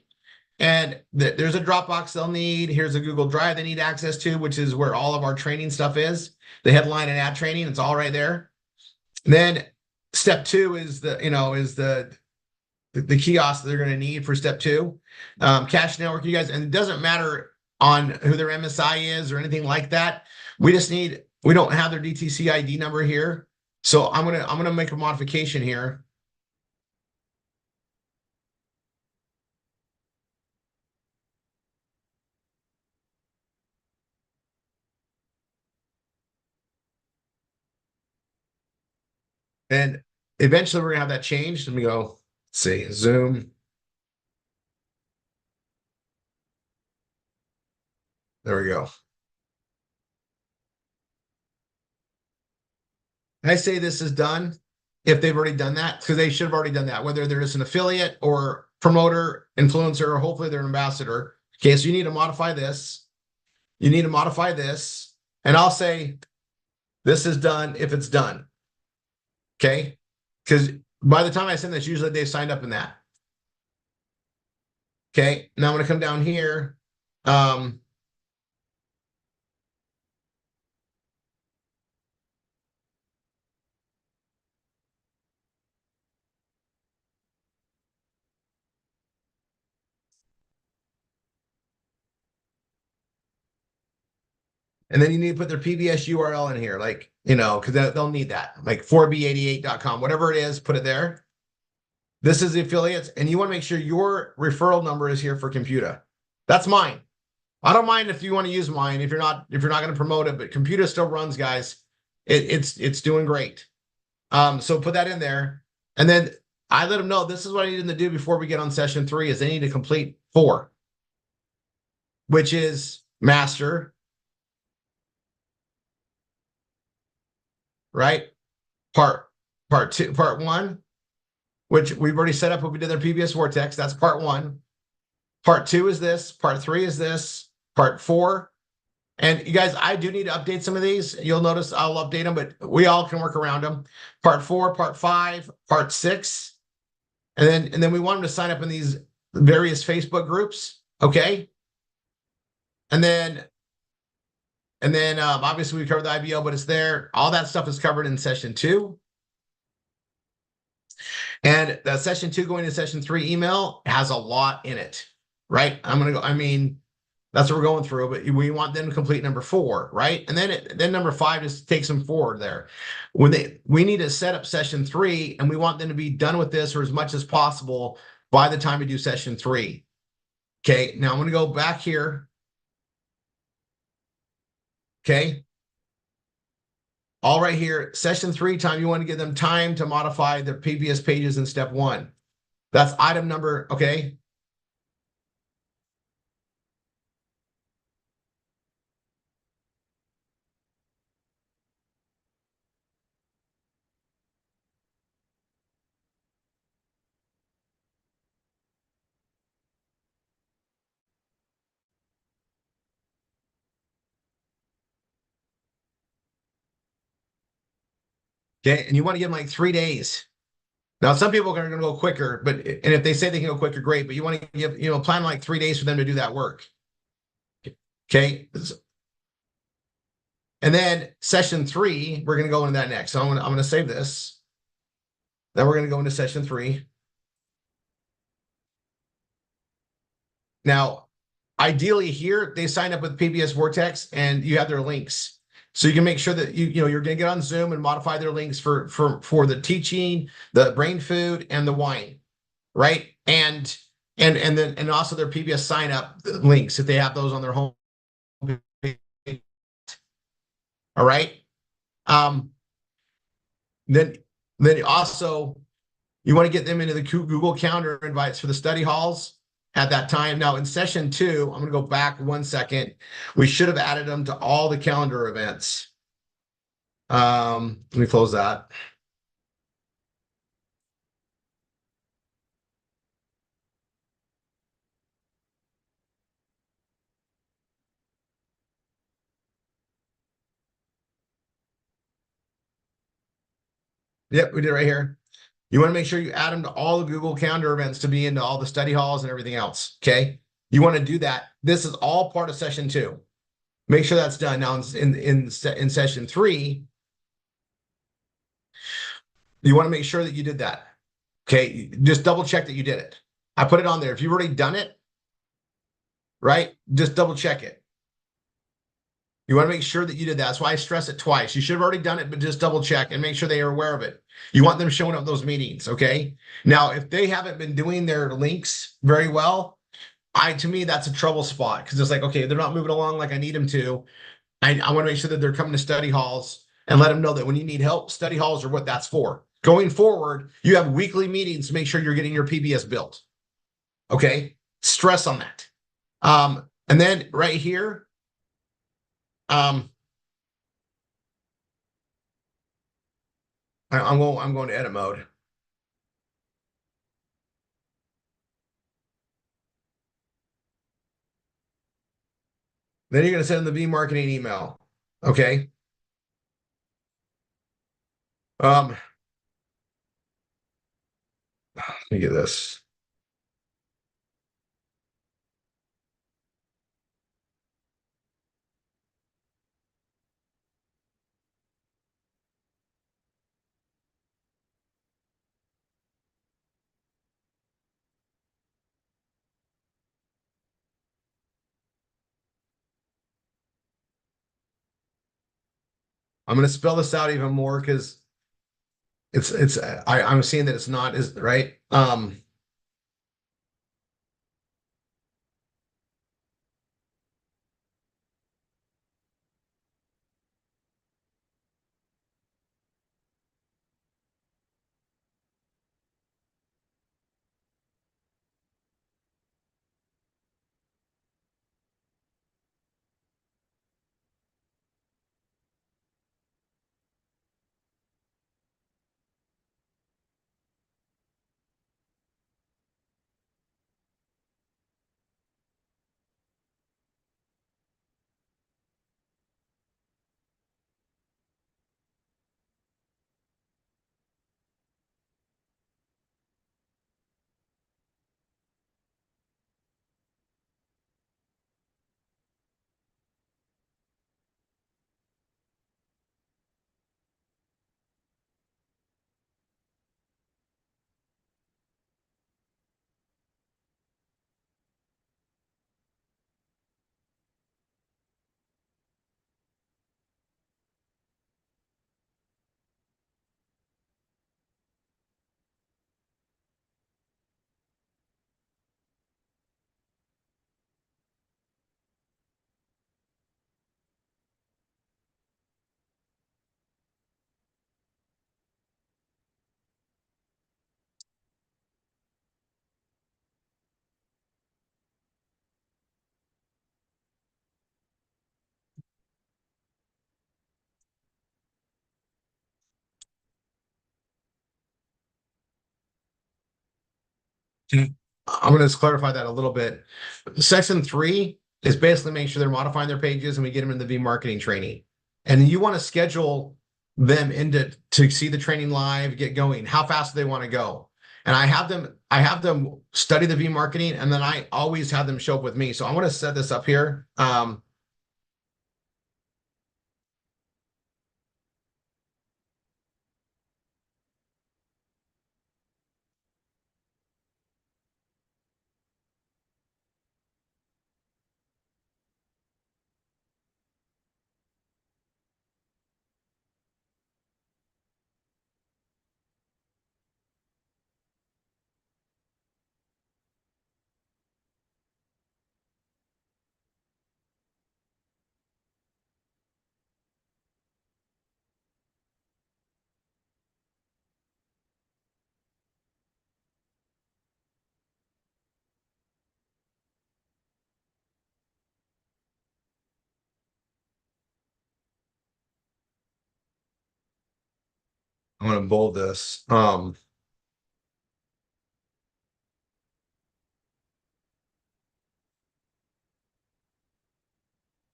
And there's a Dropbox they'll need. Here's a Google Drive they need access to, which is where all of our training stuff is. The headline and ad training, it's all right there. And then step 2 is the kiosk that they're going to need for step 2. Cash network, you guys, and it doesn't matter on who their MSI is or anything like that. We don't have their DTC ID number here. So I'm gonna make a modification here. And eventually we're gonna have that changed. Let me go, let's see, Zoom. There we go. I say this is done if they've already done that, because they should have already done that, whether they're just an affiliate or promoter, influencer, or hopefully they're an ambassador. Okay, so you need to modify this. You need to modify this. And I'll say this is done if it's done. Okay, because by the time I send this, usually they've signed up in that. Okay, now I'm going to come down here. And then you need to put their PBS URL in here, like, because they'll need that, like 4b88.com, whatever it is, put it there. This is the affiliates, and you want to make sure your referral number is here for Computa. That's mine. I don't mind if you want to use mine if you're not going to promote it, but Computa still runs, guys. It's doing great. So put that in there, and then I let them know this is what I need them to do before we get on session 3 is they need to complete 4, which is master, right? Part 2, part 1, which we've already set up when we did their PBS Vortex. That's part 1. Part 2 is this. Part 3 is this. Part 4. And you guys, I do need to update some of these. You'll notice I'll update them, but we all can work around them. Part 4, part 5, part 6. And then we want them to sign up in these various Facebook groups. Okay. And then obviously we covered the IBO, but it's there. All that stuff is covered in session 2. And the session 2 going to session 3 email has a lot in it, right? That's what we're going through, but we want them to complete number 4, right? And then number 5 just takes them forward there. We need to set up session 3, and we want them to be done with this or as much as possible by the time we do session 3. Okay, now I'm going to go back here. Okay. All right here, session 3 time, you want to give them time to modify their PBS pages in step 1. That's item number, okay? Okay, and you want to give them like 3 days. Now, some people are going to go quicker, and if they say they can go quicker, great. But you want to give, plan like 3 days for them to do that work. Okay. And then session 3, we're going to go into that next. So I'm going to save this. Then we're going to go into session 3. Now, ideally here, they sign up with PBS Vortex and you have their links. So you can make sure that you're going to get on Zoom and modify their links for the teaching, the brain food, and the wine, right? And also their PBS sign up links if they have those on their home. All right. Then also you want to get them into the Google Calendar invites for the study halls at that time. Now in session 2, I'm going to go back 1 second. We should have added them to all the calendar events. Let me close that. Yep, we did it right here. You want to make sure you add them to all the Google Calendar events to be into all the study halls and everything else. Okay. You want to do that. This is all part of session 2. Make sure that's done. Now in session 3, you want to make sure that you did that. Okay. Just double check that you did it. I put it on there. If you've already done it, right, just double check it. You want to make sure that you did that. That's why I stress it twice. You should have already done it, but just double check and make sure they are aware of it. You want them showing up those meetings, okay? Now, if they haven't been doing their links very well, to me, that's a trouble spot because it's like, okay, they're not moving along like I need them to. I want to make sure that they're coming to study halls and let them know that when you need help, study halls are what that's for. Going forward, you have weekly meetings to make sure you're getting your PBS built. Okay? Stress on that. And then right here, I'm going to edit mode. Then you're going to send them the V marketing email. Okay. Let me get this. I'm going to spell this out even more because I'm seeing that it's not is right. I'm going to just clarify that a little bit. Section 3 is basically making sure they're modifying their pages and we get them in the V marketing training. And you want to schedule them into to see the training live, get going. How fast do they want to go? And I have them study the V marketing, and then I always have them show up with me. So I want to set this up here. I'm going to bold this.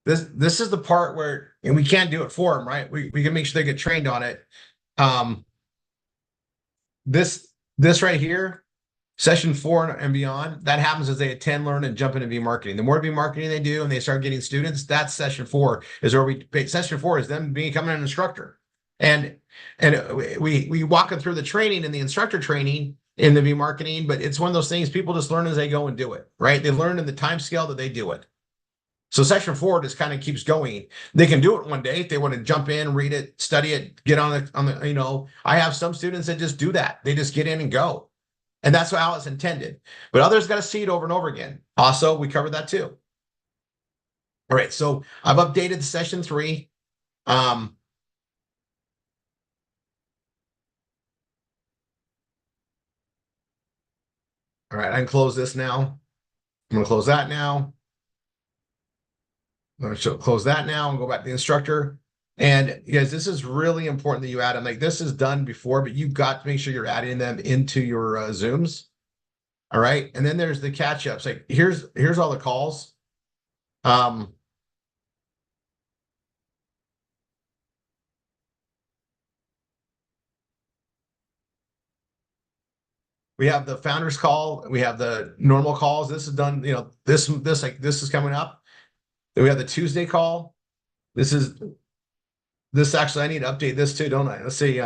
This is the part where, and we can't do it for them, right? We can make sure they get trained on it. Um, this right here, session 4 and beyond, that happens as they attend, learn, and jump into V marketing. The more V marketing they do and they start getting students, that's session 4 is where session 4 is them becoming an instructor. And we walk them through the training and the instructor training in the V marketing, but it's one of those things people just learn as they go and do it, right? They learn in the time scale that they do it. So section 4 just kind of keeps going. They can do it one day if they want to jump in, read it, study it, get on the. I have some students that just do that. They just get in and go. And that's how it's intended. But others got to see it over and over again. Also, we covered that too. All right, so I've updated the session 3. All right, I can close this now. I'm going to close that now. I'm going to close that now and go back to the instructor. And guys, this is really important that you add them. Like this is done before, but you've got to make sure you're adding them into your Zooms. All right. And then there's the catch ups. Like here's all the calls. Um, we have the founders call. We have the normal calls. This is done. This is coming up. Then we have the Tuesday call. This is this actually. I need to update this too, don't I? Let's see.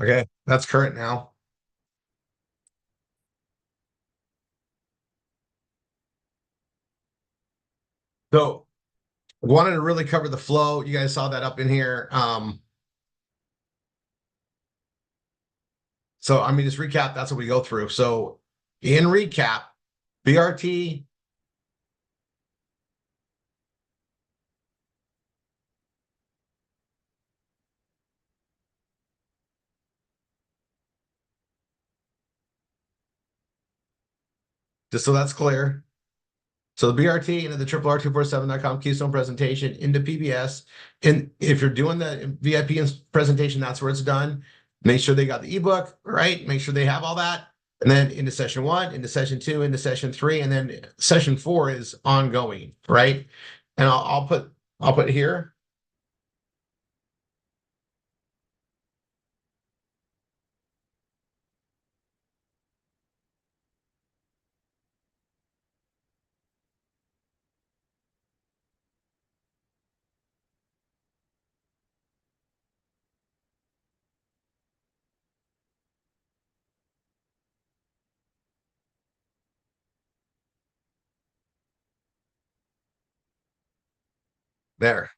Okay, that's current now. So wanted to really cover the flow. You guys saw that up in here. So I mean, just recap, that's what we go through. So in recap, BRT, just so that's clear. So the BRT into the RRR247.com Keystone presentation into PBS. And if you're doing the VIP presentation, that's where it's done. Make sure they got the ebook, right? Make sure they have all that. And then into session 1, into session 2, into session 3, and then session 4 is ongoing, right? And I'll put here. There.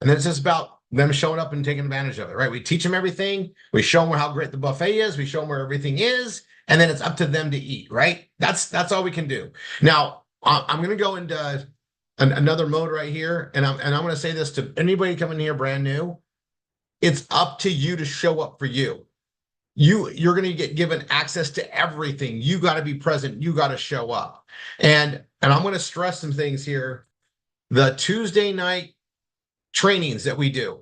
And then it's just about them showing up and taking advantage of it, right? We teach them everything. We show them how great the buffet is. We show them where everything is, and then it's up to them to eat, right? That's all we can do. Now, I'm going to go into another mode right here, and I'm going to say this to anybody coming here brand new. It's up to you to show up for you. You're going to get given access to everything. You got to be present. You got to show up. And I'm going to stress some things here. The Tuesday night trainings that we do.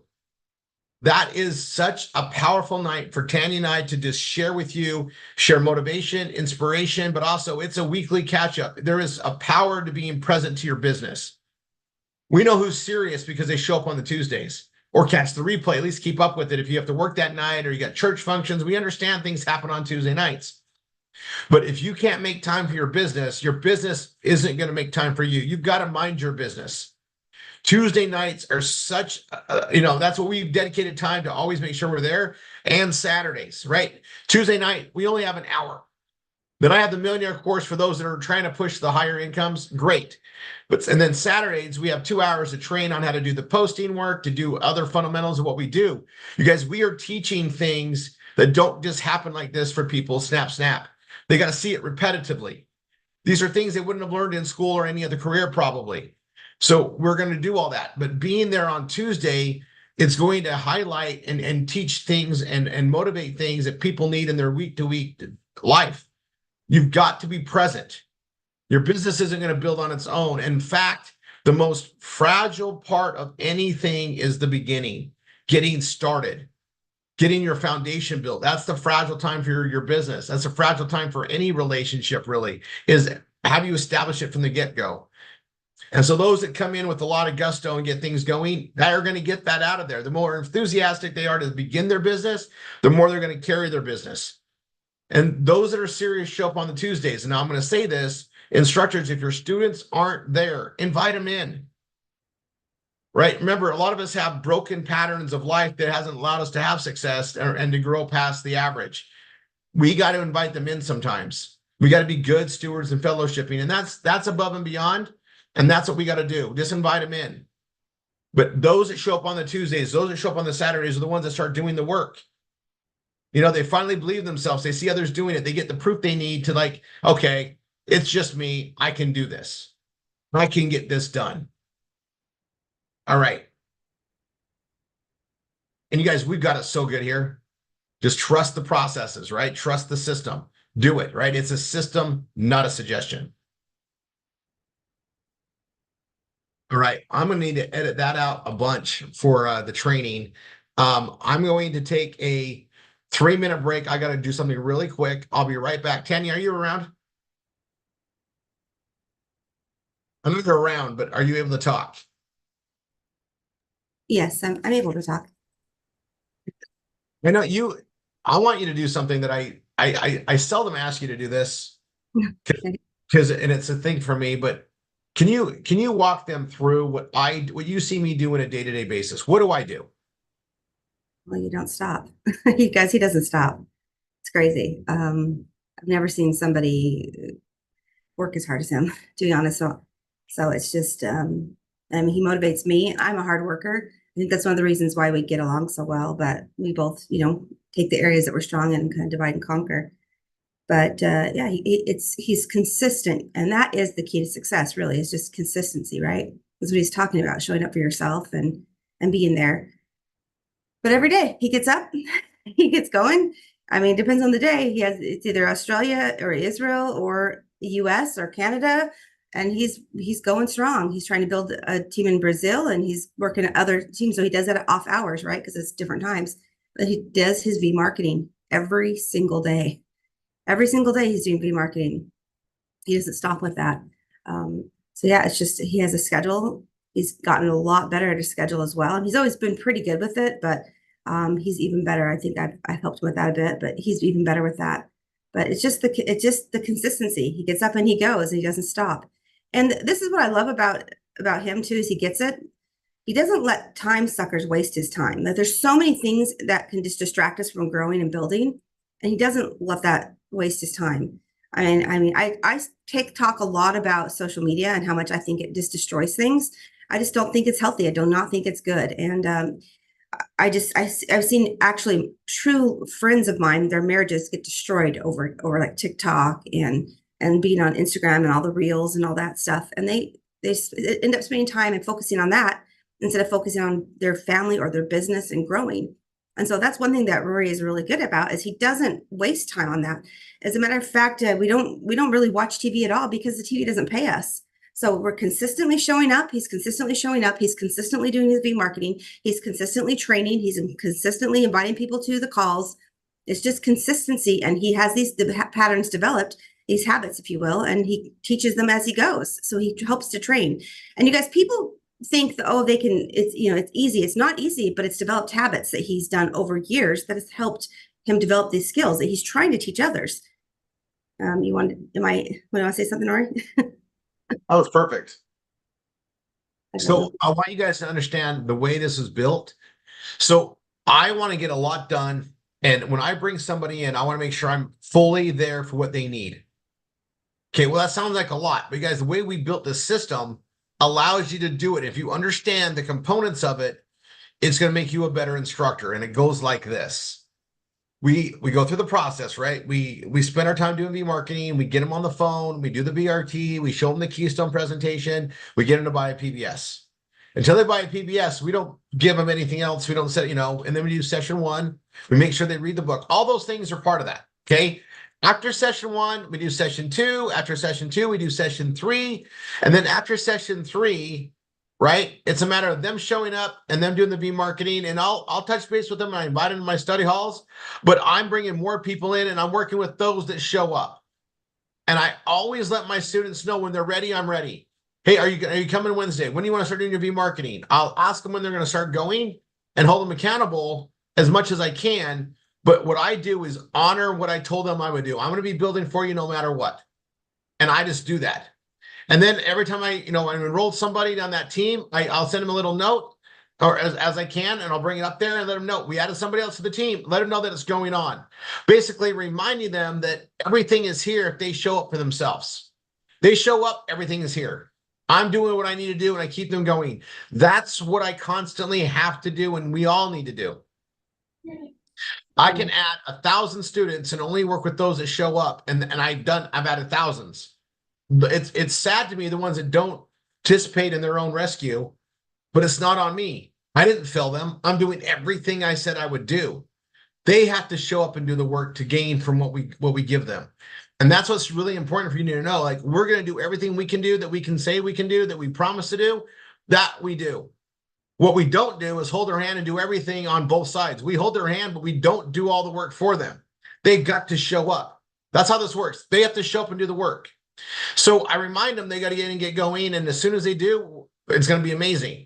That is such a powerful night for Tanya and I to just share with you, share motivation, inspiration, but also it's a weekly catch up. There is a power to being present to your business. We know who's serious because they show up on the Tuesdays or catch the replay. At least keep up with it. If you have to work that night or you got church functions, we understand things happen on Tuesday nights. But if you can't make time for your business isn't going to make time for you. You've got to mind your business. Tuesday nights are such, that's what we've dedicated time to always make sure we're there. And Saturdays, right? Tuesday night, we only have an hour. Then I have the millionaire course for those that are trying to push the higher incomes. Great. And then Saturdays, we have 2 hours to train on how to do the posting work, to do other fundamentals of what we do. You guys, we are teaching things that don't just happen like this for people, snap, snap. They got to see it repetitively. These are things they wouldn't have learned in school or any other career probably. So we're going to do all that. But being there on Tuesday, it's going to highlight and teach things and motivate things that people need in their week-to-week life. You've got to be present. Your business isn't going to build on its own. In fact, the most fragile part of anything is the beginning, getting started, getting your foundation built. That's the fragile time for your business. That's a fragile time for any relationship, really, is have you establish it from the get-go. And so those that come in with a lot of gusto and get things going, they are going to get that out of there. The more enthusiastic they are to begin their business, the more they're going to carry their business. And those that are serious show up on the Tuesdays. And now I'm going to say this, instructors, if your students aren't there, invite them in. Right? Remember, a lot of us have broken patterns of life that hasn't allowed us to have success and to grow past the average. We got to invite them in sometimes. We got to be good stewards and fellowshipping. And that's above and beyond. And that's what we got to do. Just invite them in. But those that show up on the Tuesdays, those that show up on the Saturdays are the ones that start doing the work. They finally believe themselves. They see others doing it. They get the proof they need to okay, it's just me. I can do this. I can get this done. All right. And you guys, we've got it so good here. Just trust the processes, right? Trust the system. Do it, right? It's a system, not a suggestion. All right, I'm going to need to edit that out a bunch for the training. I'm going to take a 3-minute break. I got to do something really quick. I'll be right back. Tanya, are you around? I know you're around, but are you able to talk? Yes, I'm able to talk. I know you. I want you to do something that I seldom ask you to do this because and it's a thing for me, but can you walk them through what you see me do on a day-to-day basis? What do I do? Well, you don't stop. You guys, he doesn't stop. It's crazy. I've never seen somebody work as hard as him, to be honest. So it's just, I mean, he motivates me. I'm a hard worker. I think that's one of the reasons why we get along so well, but we both, take the areas that we're strong in and kind of divide and conquer. But yeah, he's consistent, and that is the key to success. Really, is just consistency, right? That's what he's talking about: showing up for yourself and being there. But every day he gets up, he gets going. I mean, it depends on the day. It's either Australia or Israel or US or Canada, and he's going strong. He's trying to build a team in Brazil, and he's working at other teams. So he does that at off hours, right? Because it's different times. But he does his V marketing every single day. Every single day he's doing V marketing. He doesn't stop with that. So yeah, it's just he has a schedule. He's gotten a lot better at his schedule as well. And he's always been pretty good with it, but he's even better. I think I've helped him with that a bit, but he's even better with that. But it's just the consistency. He gets up and he goes and he doesn't stop. And this is what I love about him too, is he gets it. He doesn't let time suckers waste his time. Like, there's so many things that can just distract us from growing and building, and he doesn't let that waste his time. I talk a lot about social media and how much I think it just destroys things. I just don't think it's healthy. I do not think it's good. And I've seen actually true friends of mine, their marriages get destroyed over like TikTok and being on Instagram and all the reels and all that stuff. And they end up spending time and focusing on that instead of focusing on their family or their business and growing. And so that's one thing that Rory is really good about, is he doesn't waste time on that. As a matter of fact, we don't really watch TV at all because the TV doesn't pay us. So we're consistently showing up. He's consistently showing up. He's consistently doing his V marketing. He's consistently training. He's consistently inviting people to the calls. It's just consistency. And he has these patterns developed, these habits, if you will, and he teaches them as he goes. So he helps to train. And you guys, people think that, oh, it's easy. It's not easy, but it's developed habits that he's done over years that has helped him develop these skills that he's trying to teach others. You want to say something, Rory? Oh, it's perfect. So I want you guys to understand the way this is built. So I want to get a lot done. And when I bring somebody in, I want to make sure I'm fully there for what they need. Okay, well, that sounds like a lot. But guys, the way we built this system allows you to do it. If you understand the components of it, it's going to make you a better instructor. And it goes like this. We go through the process, right? We spend our time doing V marketing. We get them on the phone. We do the BRT. We show them the Keystone presentation. We get them to buy a PBS. Until they buy a PBS, we don't give them anything else. We don't set, and then we do session 1. We make sure they read the book. All those things are part of that. Okay. After session 1, we do session 2. After session 2, we do session 3. And then after session 3, right, it's a matter of them showing up and them doing the V marketing. And I'll touch base with them. I invite them to my study halls, but I'm bringing more people in and I'm working with those that show up. And I always let my students know when they're ready, I'm ready. Hey, are you coming Wednesday? When do you want to start doing your V marketing? I'll ask them when they're going to start going and hold them accountable as much as I can. But what I do is honor what I told them I would do. I'm going to be building for you no matter what. And I just do that. And then every time I enroll somebody on that team, I'll send them a little note, or as I can, and I'll bring it up there and let them know we added somebody else to the team. Let them know that it's going on. Basically reminding them that everything is here if they show up for themselves. They show up, everything is here. I'm doing what I need to do, and I keep them going. That's what I constantly have to do, and we all need to do. I can add 1,000 students and only work with those that show up, and I've added thousands. It's sad to me, the ones that don't participate in their own rescue, but it's not on me. I didn't fill them. I'm doing everything I said I would do. They have to show up and do the work to gain from what we give them. And that's what's really important for you to know. Like, we're going to do everything we can do, that we can say we can do, that we promise to do, that we do. What we don't do is hold their hand and do everything on both sides. We hold their hand, but we don't do all the work for them. They've got to show up. That's how this works. They have to show up and do the work. So I remind them they got to get in and get going. And as soon as they do, it's going to be amazing.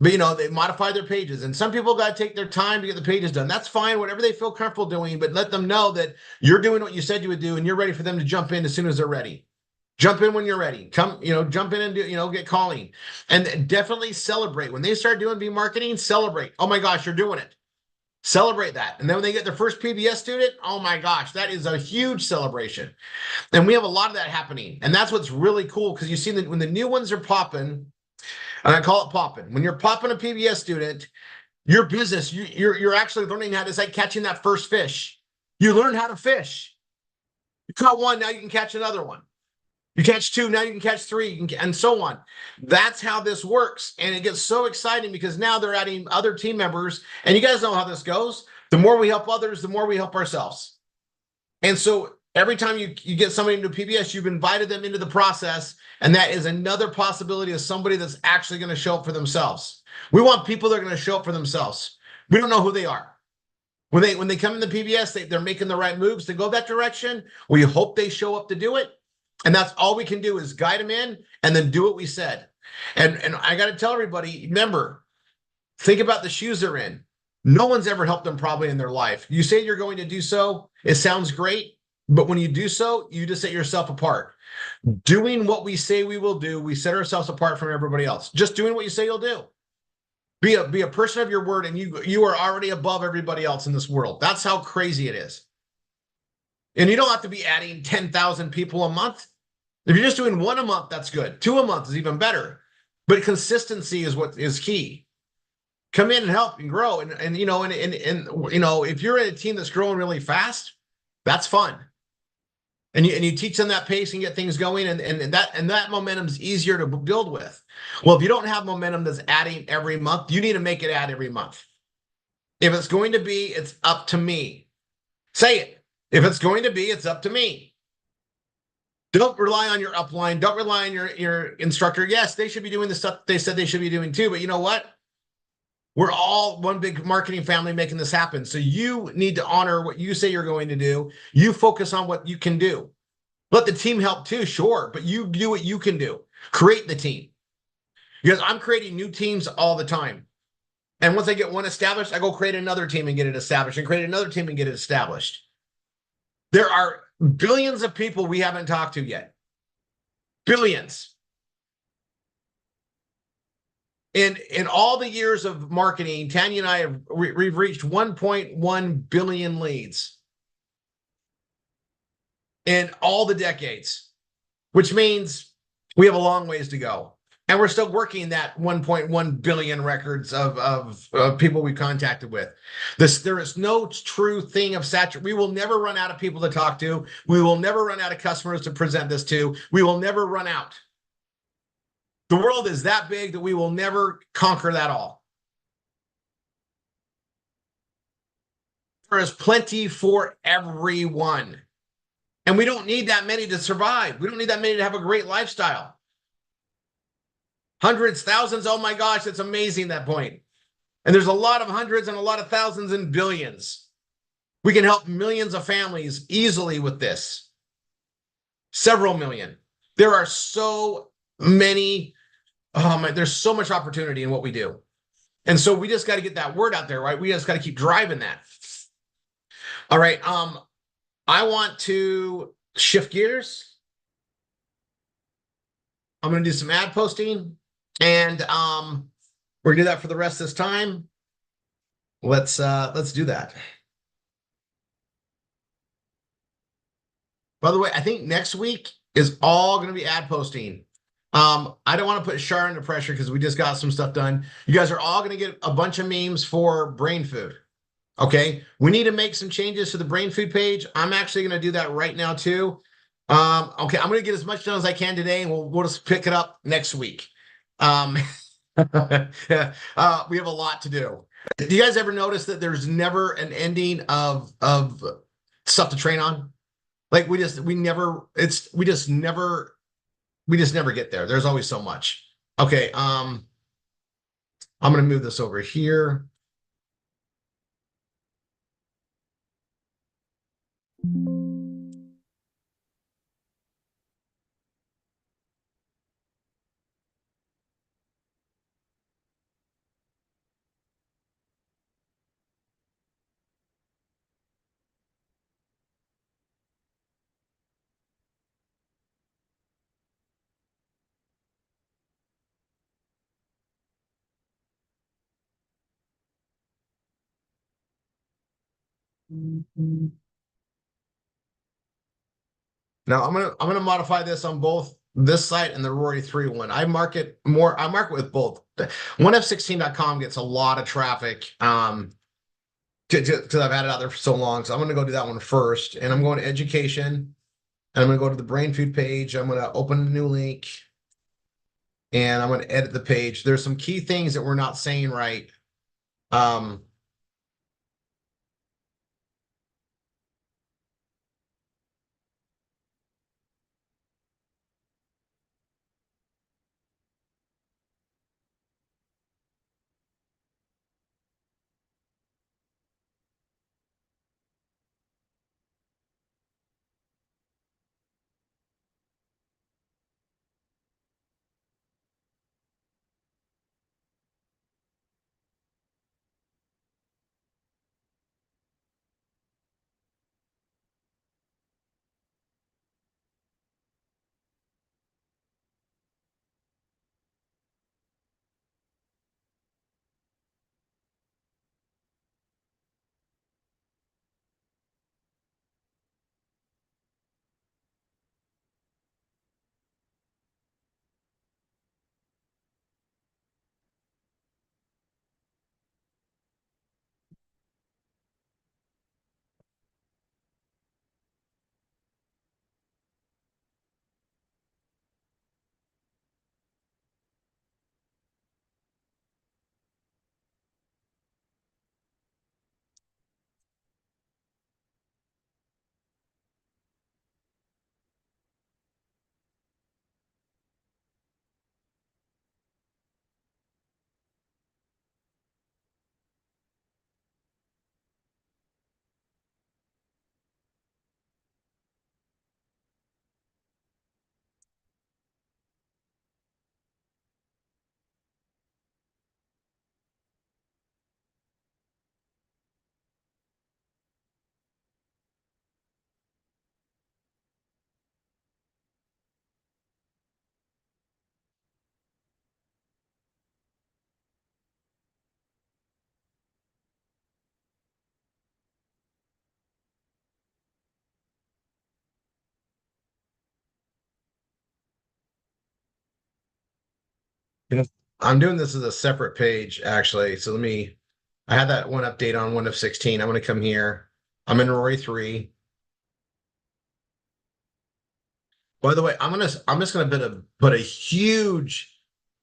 But, they modify their pages. And some people got to take their time to get the pages done. That's fine, whatever they feel comfortable doing. But let them know that you're doing what you said you would do, and you're ready for them to jump in as soon as they're ready. Jump in when you're ready. Come, jump in and do, get calling. And definitely celebrate. When they start doing V marketing, celebrate. Oh my gosh, you're doing it. Celebrate that. And then when they get their first PBS student, oh my gosh, that is a huge celebration. And we have a lot of that happening. And that's what's really cool because you see that when the new ones are popping, and I call it popping, when you're popping a PBS student, your business, you're actually learning how to, it's like catching that first fish. You learn how to fish. You caught one, now you can catch another one. You catch two, now you can catch three, and so on. That's how this works. And it gets so exciting because now they're adding other team members. And you guys know how this goes. The more we help others, the more we help ourselves. And so every time you get somebody into PBS, you've invited them into the process. And that is another possibility of somebody that's actually going to show up for themselves. We want people that are going to show up for themselves. We don't know who they are. When they come in the PBS, they're making the right moves to go that direction. We hope they show up to do it. And that's all we can do is guide them in and then do what we said. And I got to tell everybody, remember, think about the shoes they're in. No one's ever helped them probably in their life. You say you're going to do so. It sounds great. But when you do so, you just set yourself apart. Doing what we say we will do, we set ourselves apart from everybody else. Just doing what you say you'll do. Be a person of your word, and you are already above everybody else in this world. That's how crazy it is. And you don't have to be adding 10,000 people a month. If you're just doing one a month, that's good. Two a month is even better. But consistency is what is key. Come in and help and grow. And you know, and you know, if you're in a team that's growing really fast, that's fun. And you teach them that pace and get things going, and that momentum is easier to build with. Well, if you don't have momentum that's adding every month, you need to make it add every month. If it's going to be, it's up to me. Say it. If it's going to be, it's up to me. Don't rely on your upline. Don't rely on your instructor. Yes, they should be doing the stuff they said they should be doing too. But you know what? We're all one big marketing family making this happen. So you need to honor what you say you're going to do. You focus on what you can do. Let the team help too, sure, but you do what you can do. Create the team. Because I'm creating new teams all the time. And once I get one established, I go create another team and get it established, and create another team and get it established. There are billions of people we haven't talked to yet. Billions. In all the years of marketing, Tanya and I we've reached 1.1 billion leads in all the decades, which means we have a long ways to go. And we're still working that 1.1 billion records of people we contacted with. There is no true thing of saturation. We will never run out of people to talk to. We will never run out of customers to present this to. We will never run out. The world is that big that we will never conquer that all. There is plenty for everyone. And we don't need that many to survive. We don't need that many to have a great lifestyle. Hundreds, thousands, oh my gosh, it's amazing, that point. And there's a lot of hundreds and a lot of thousands and billions. We can help millions of families easily with this. Several million. There are so many, there's so much opportunity in what we do. And so we just got to get that word out there, right? We just got to keep driving that. All right. I want to shift gears. I'm going to do some ad posting, and we're gonna do that for the rest of this time. Let's do that. By the way, I think next week is all going to be ad posting. I don't want to put Shar under pressure because we just got some stuff done. You guys are all going to get a bunch of memes for brain food. Okay, we need to make some changes to the brain food page. I'm actually going to do that right now too. Okay, I'm going to get as much done as I can today, and we'll just pick it up next week. We have a lot to do. Do you guys ever notice that there's never an ending of stuff to train on? Like we just never get there. There's always so much. Okay, I'm gonna move this over here. Mhm. Now I'm gonna modify this on both this site and the Rory 3 one. I market with both. 1f16.com gets a lot of traffic. Because I've had it out there for so long. So I'm gonna go do that one first. And I'm going to education. And I'm gonna go to the brain food page. I'm gonna open a new link and I'm gonna edit the page. There's some key things that we're not saying right. Um, I'm doing this as a separate page actually. So I had that one update on 1f16. I'm gonna come here. I'm in Rory 3. By the way, I'm just gonna put a huge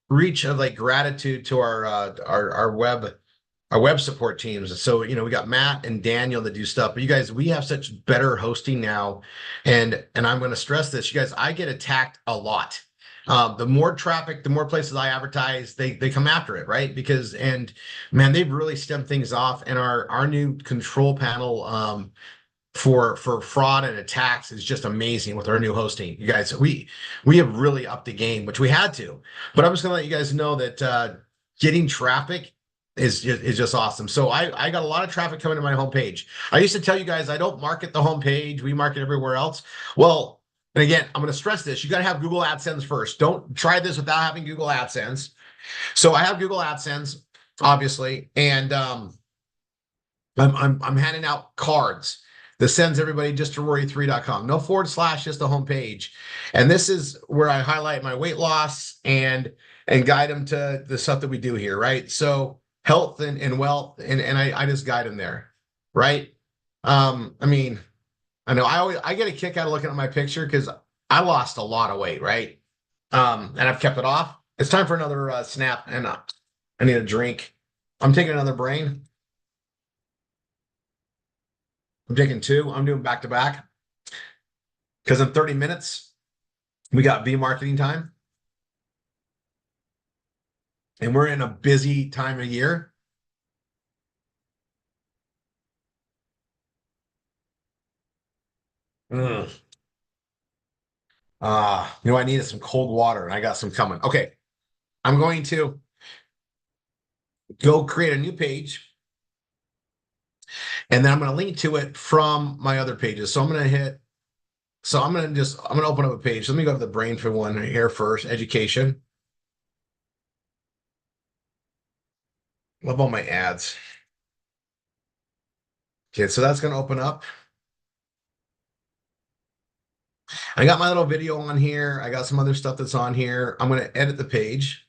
reach of like gratitude to our web support teams. So, we got Matt and Daniel that do stuff, but you guys, we have such better hosting now. And I'm going to stress this, you guys, I get attacked a lot. The more traffic, the more places I advertise, they come after it, right? And man, they've really stemmed things off. And our new control panel, for fraud and attacks is just amazing with our new hosting. You guys, we have really upped the game, which we had to. But I'm just gonna let you guys know that getting traffic is just awesome. So I got a lot of traffic coming to my homepage. I used to tell you guys I don't market the homepage, we market everywhere else. Well, and again, I'm gonna stress this: you got to have Google AdSense first. Don't try this without having Google AdSense. So I have Google AdSense, obviously, and I'm handing out cards that sends everybody just to rory3.com. No forward slash, just the homepage. And this is where I highlight my weight loss and guide them to the stuff that we do here, right? So health and wealth, and I just guide them there, right? I mean, I know I get a kick out of looking at my picture because I lost a lot of weight, right? And I've kept it off. It's time for another snap, and I need a drink. I'm taking another brain. I'm taking two. I'm doing back to back because in 30 minutes, we got V marketing time and we're in a busy time of year. Ugh. I needed some cold water and I got some coming. Okay. I'm going to go create a new page and then I'm going to link to it from my other pages. So I'm going to open up a page. Let me go to the brain for one here first, education. Love all my ads. Okay, so that's going to open up. I got my little video on here. I got some other stuff that's on here. I'm going to edit the page.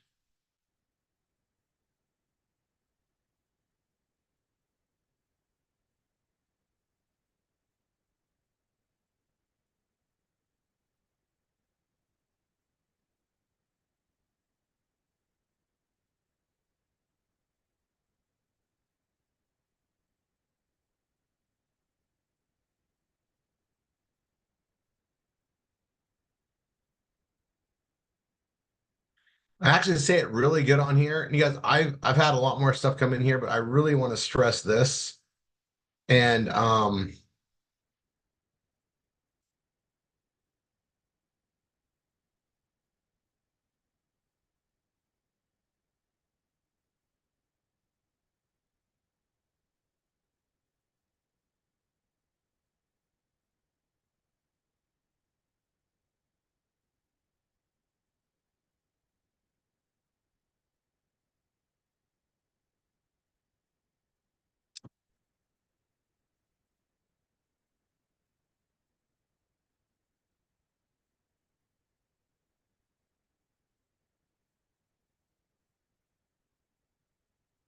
I actually say it really good on here. And you guys, I've had a lot more stuff come in here, but I really want to stress this. And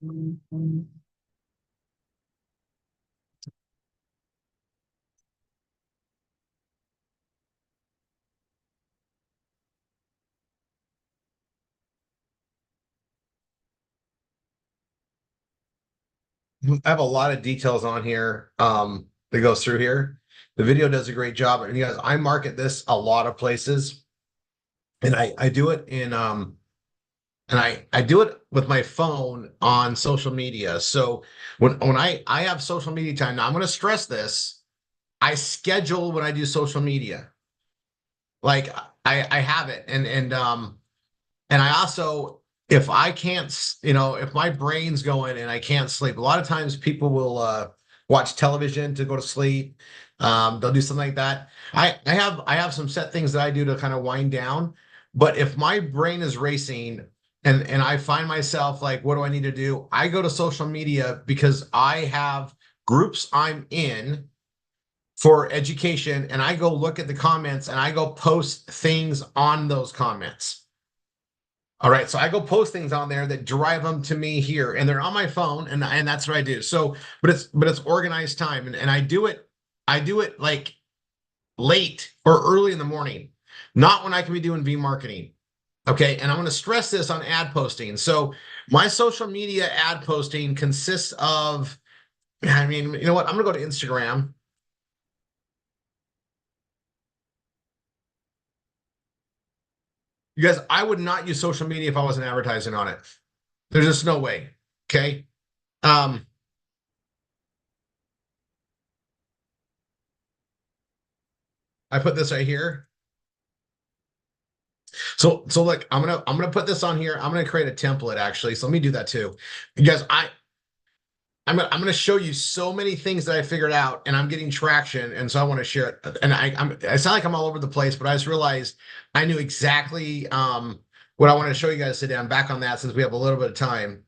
I have a lot of details on here that goes through here. The video does a great job. And you guys, I market this a lot of places. And I do it in and I do it with my phone on social media. So when I have social media time, now I'm going to stress this. I schedule when I do social media. Like I have it and I also, if I can't, if my brain's going and I can't sleep, a lot of times people will watch television to go to sleep. They'll do something like that. I have some set things that I do to kind of wind down. But if my brain is racing and I find myself like, what do I need to do? I go to social media because I have groups I'm in for education and I go look at the comments and I go post things on those comments. All right, so I go post things on there that drive them to me here, and they're on my phone, and that's what I do. So, but it's organized time, and I do it like late or early in the morning, not when I can be doing V marketing. Okay, and I'm going to stress this on ad posting. So my social media ad posting consists of, I mean, you know what? I'm going to go to Instagram. You guys, I would not use social media if I wasn't advertising on it. There's just no way. Okay. Um, I put this right here. So look, I'm gonna put this on here. I'm gonna create a template actually. So let me do that too. You guys, I'm gonna show you so many things that I figured out and I'm getting traction. And so I want to share it. And I sound like I'm all over the place, but I just realized I knew exactly what I wanted to show you guys today. I'm back on that since we have a little bit of time.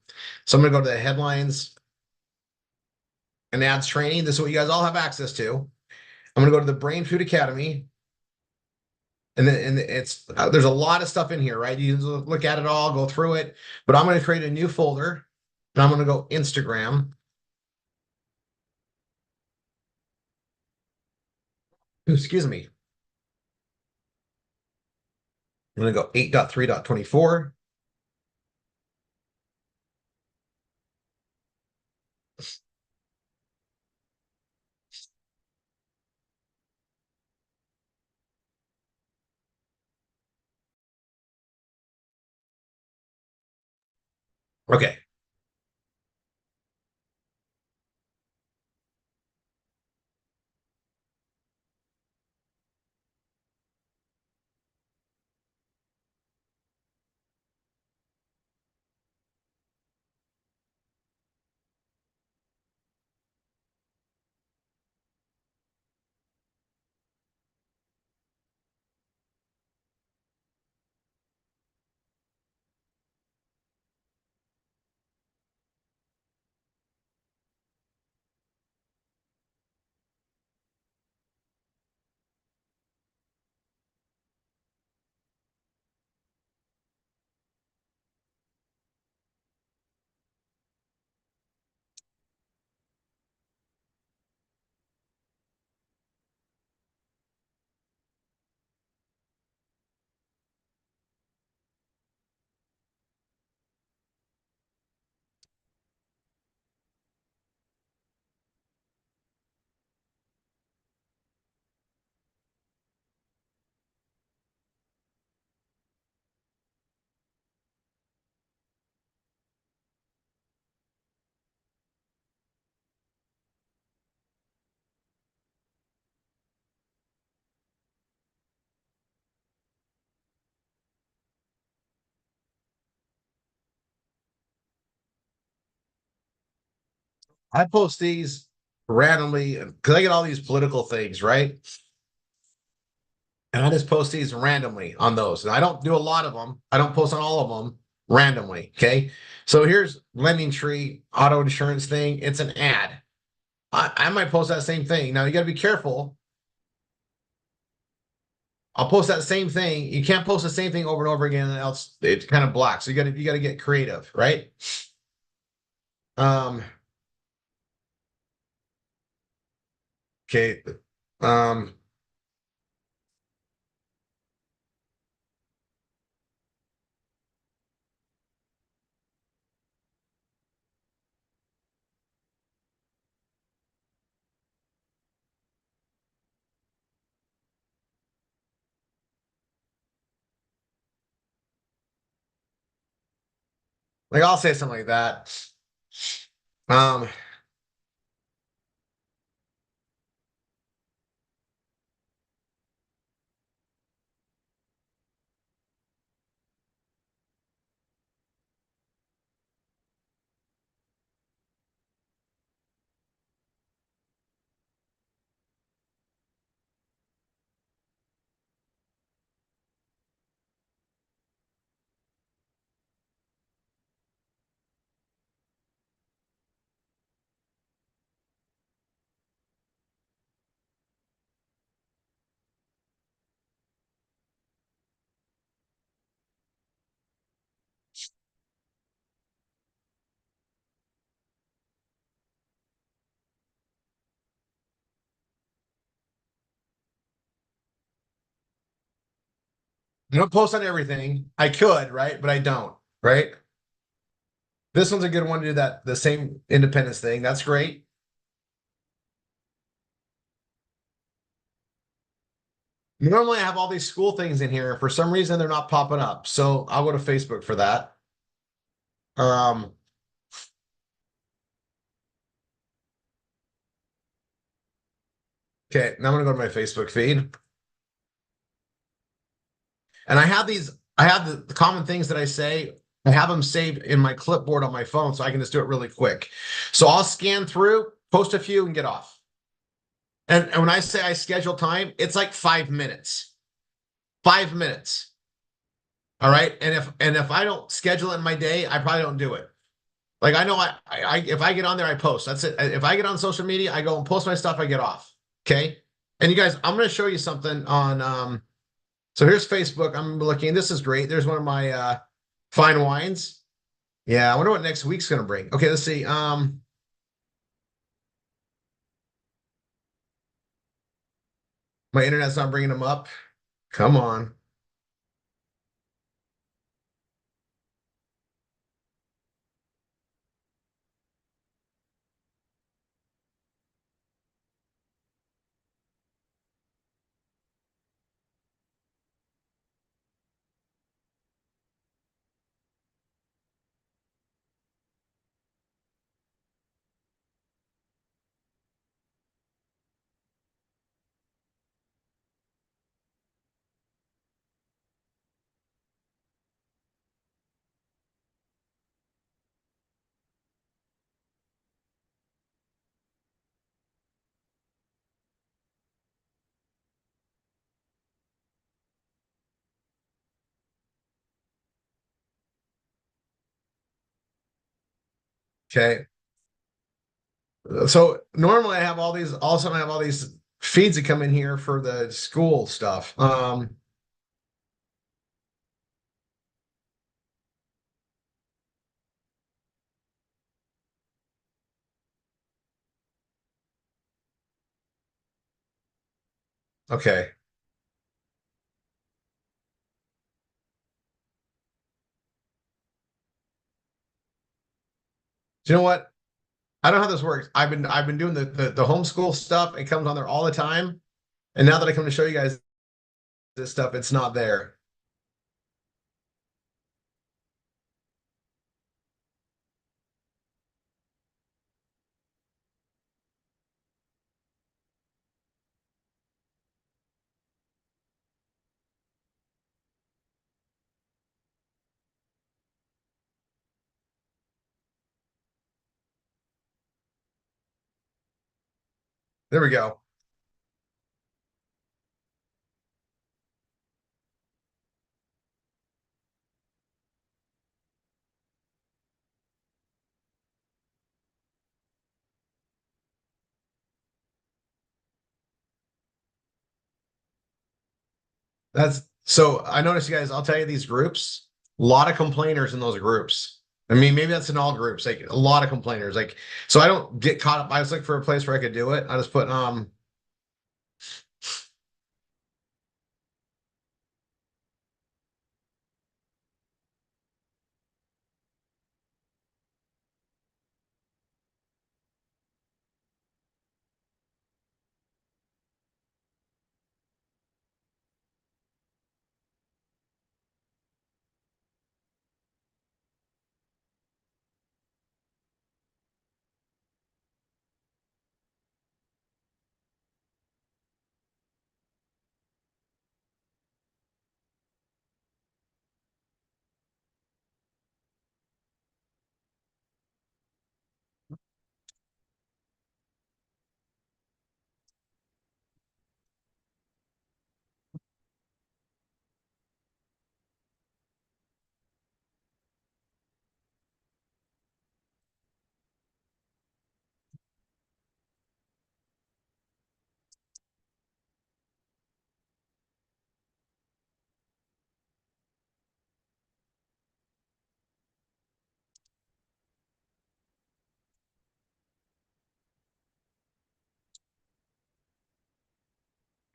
So I'm gonna go to the headlines and ads training. This is what you guys all have access to. I'm gonna go to the Brain Food Academy. And then and it's there's a lot of stuff in here, right? You look at it all, go through it. But I'm going to create a new folder and I'm going to go Instagram. Excuse me. I'm going to go 8.3.24. Okay. I post these randomly because I get all these political things, right? And I just post these randomly on those. And I don't do a lot of them. I don't post on all of them randomly. Okay. So here's Lending Tree auto insurance thing. It's an ad. I might post that same thing. Now you got to be careful. I'll post that same thing. You can't post the same thing over and over again, else it's kind of blocks. So you got to get creative, right? Um, okay. Um, like I'll say something like that. Um, I don't post on everything. I could, right? But I don't, right? This one's a good one to do that, the same independence thing. That's great. Normally I have all these school things in here. For some reason, they're not popping up. So I'll go to Facebook for that. Um, okay, now I'm gonna go to my Facebook feed. And I have the common things that I say, I have them saved in my clipboard on my phone so I can just do it really quick. So I'll scan through, post a few, and get off. And when I say I schedule time, it's like 5 minutes. 5 minutes. All right. And if I don't schedule it in my day, I probably don't do it. Like I know if I get on there, I post. That's it. If I get on social media, I go and post my stuff, I get off. Okay. And you guys, I'm gonna show you something on so here's Facebook. I'm looking. This is great. There's one of my fine wines. Yeah, I wonder what next week's gonna bring. Okay, let's see. My internet's not bringing them up. Come on. Okay. So normally I have all these. All of a sudden, I have all these feeds that come in here for the school stuff. Okay. Do you know what? I don't know how this works. I've been doing the homeschool stuff. It comes on there all the time. And now that I come to show you guys this stuff, it's not there. There we go. That's so I noticed you guys, I'll tell you these groups, a lot of complainers in those groups. I mean, maybe that's in all groups, like a lot of complainers. Like, so I don't get caught up. I was looking for a place where I could do it. I just put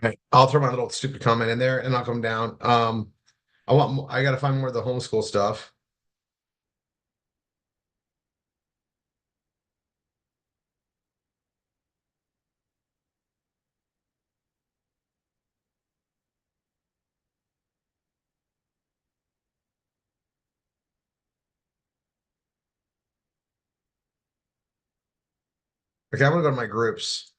okay, I'll throw my little stupid comment in there and I'll come down. I gotta find more of the homeschool stuff. Okay, I'm gonna go to my groups.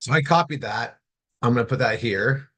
So I copied that. I'm gonna put that here.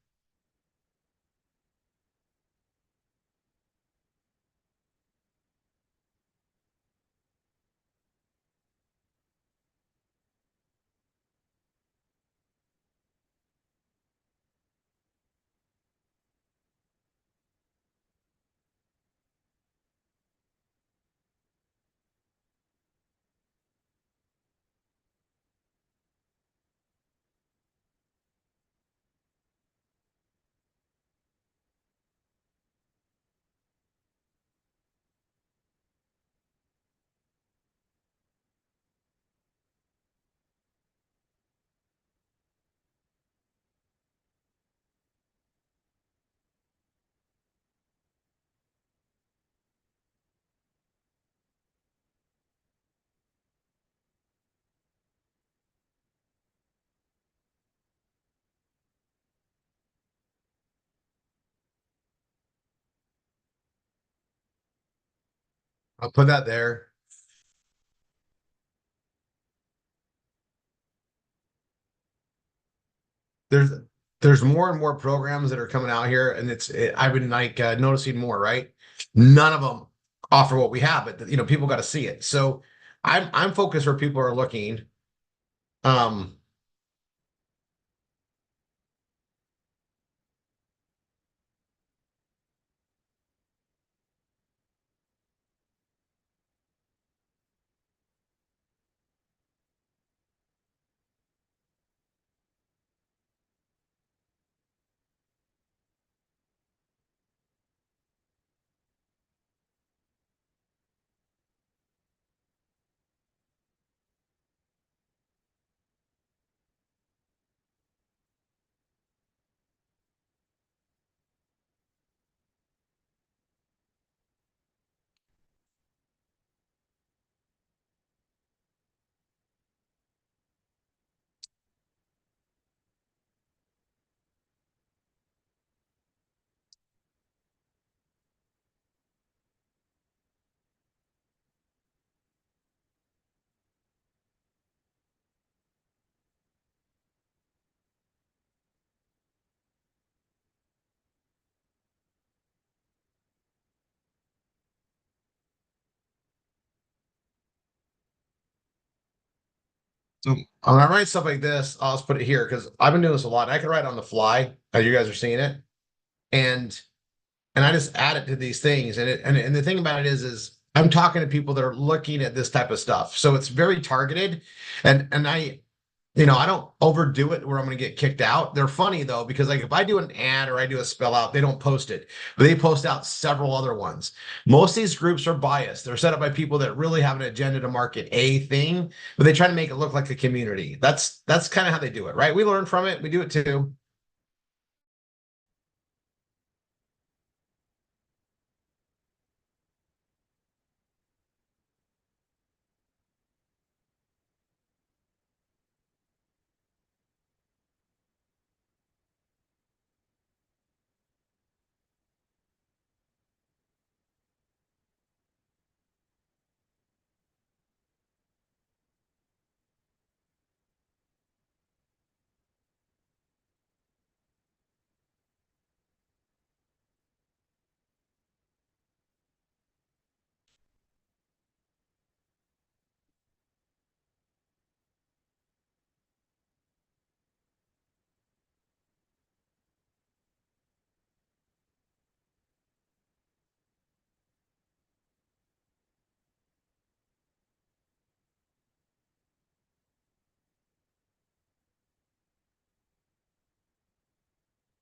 I'll put that there. There's there's more and more programs that are coming out here, and I've been like noticing more, right? None of them offer what we have, but people got to see it. So I'm focused where people are looking. Um, so when I write stuff like this, I'll just put it here because I've been doing this a lot. I can write on the fly, as you guys are seeing it, and I just add it to these things. And the thing about it is I'm talking to people that are looking at this type of stuff, so it's very targeted, and I don't overdo it where I'm going to get kicked out. They're funny though, because like if I do an ad or I do a spell out, they don't post it, but they post out several other ones. Most of these groups are biased. They're set up by people that really have an agenda to market a thing, but they try to make it look like a community. That's kind of how they do it, right? We learn from it. We do it too.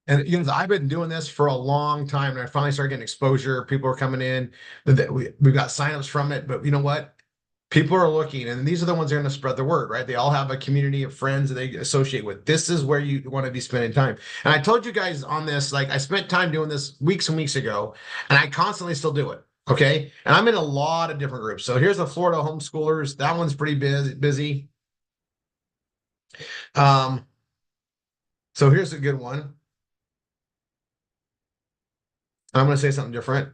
And I've been doing this for a long time, and I finally started getting exposure. People are coming in. We've got signups from it, but you know what? People are looking, and these are the ones that are going to spread the word, right? They all have a community of friends that they associate with. This is where you want to be spending time. And I told you guys on this, like I spent time doing this weeks and weeks ago, and I constantly still do it. Okay. And I'm in a lot of different groups. So here's the Florida homeschoolers. That one's pretty busy. Um, so here's a good one. I'm going to say something different.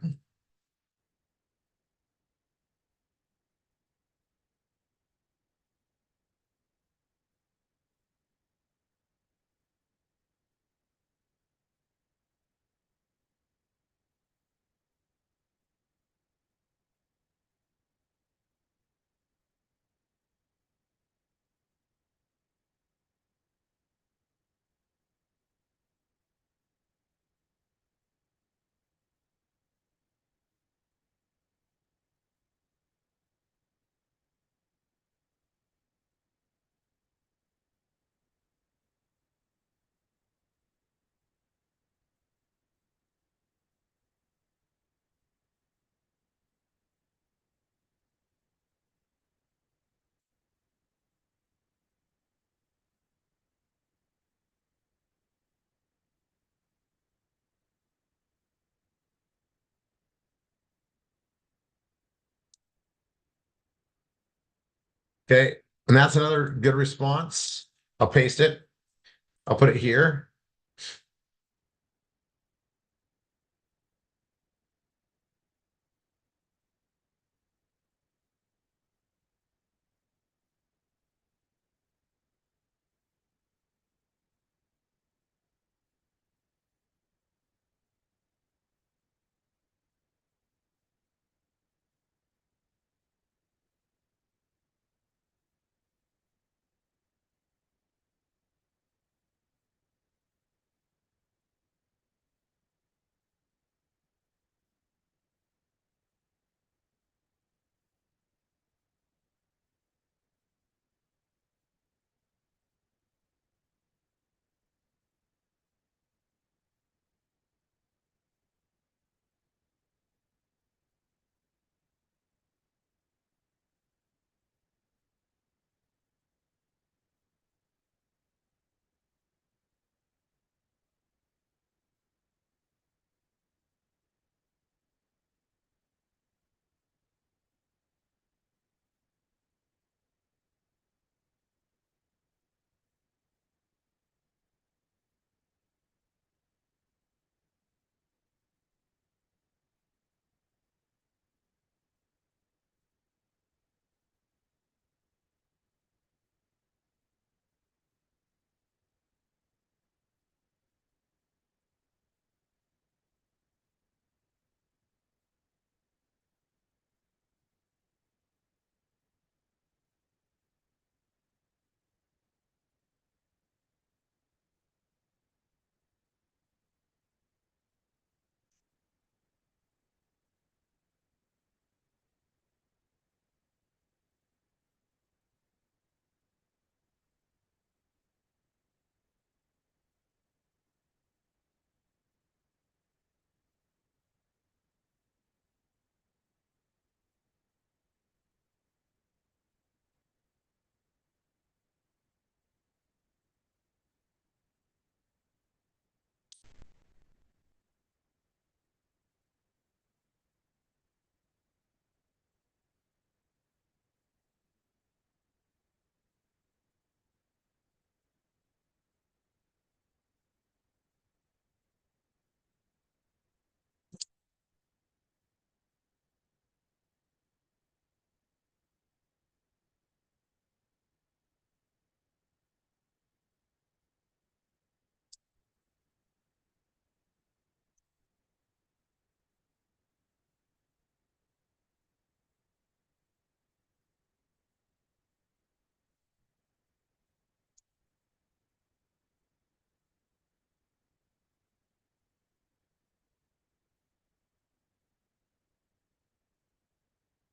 Okay. And that's another good response. I'll paste it. I'll put it here.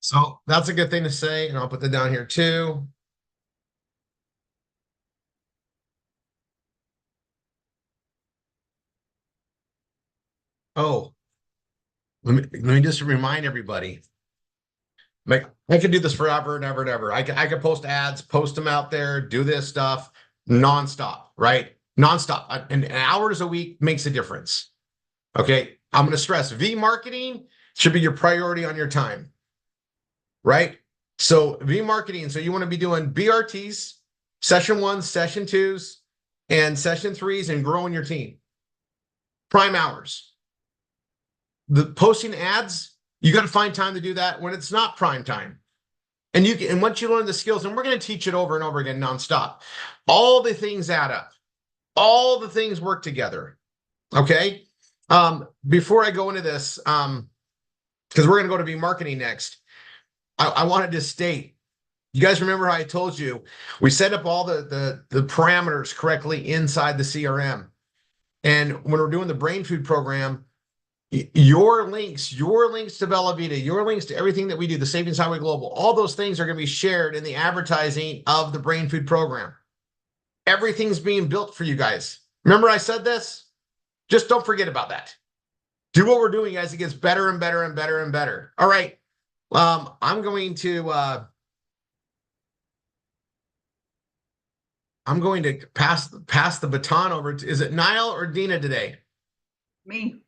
So that's a good thing to say, and I'll put that down here too. Oh, let me just remind everybody. Like, I could do this forever and ever and ever. I could post ads, post them out there, do this stuff nonstop, right? Nonstop. And hours a week makes a difference. Okay. I'm going to stress V marketing should be your priority on your time, right? So V marketing. So you want to be doing BRTs, session ones, session twos, and session threes, and growing your team. Prime hours. The posting ads, you got to find time to do that when it's not prime time. And you can, and once you learn the skills, and we're going to teach it over and over again nonstop, all the things add up. All the things work together. Okay. Before I go into this, because we're going to go to be marketing next, I wanted to state, you guys remember how I told you we set up all the parameters correctly inside the CRM. And when we're doing the brain food program, your links to Bella Vita, your links to everything that we do, the Savings Highway Global, all those things are going to be shared in the advertising of the brain food program. Everything's being built for you guys. Remember I said this? Just don't forget about that. Do what we're doing, guys. It gets better and better and better and better. All right. I'm going to pass the baton over to, is it Niall or Dina today? Me,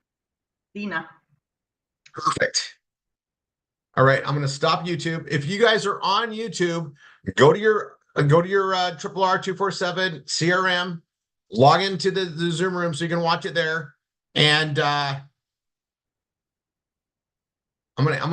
Dina. Perfect. All right, I'm going to stop YouTube. If you guys are on YouTube, go to your RRR247 CRM, log into the Zoom room so you can watch it there. And I'm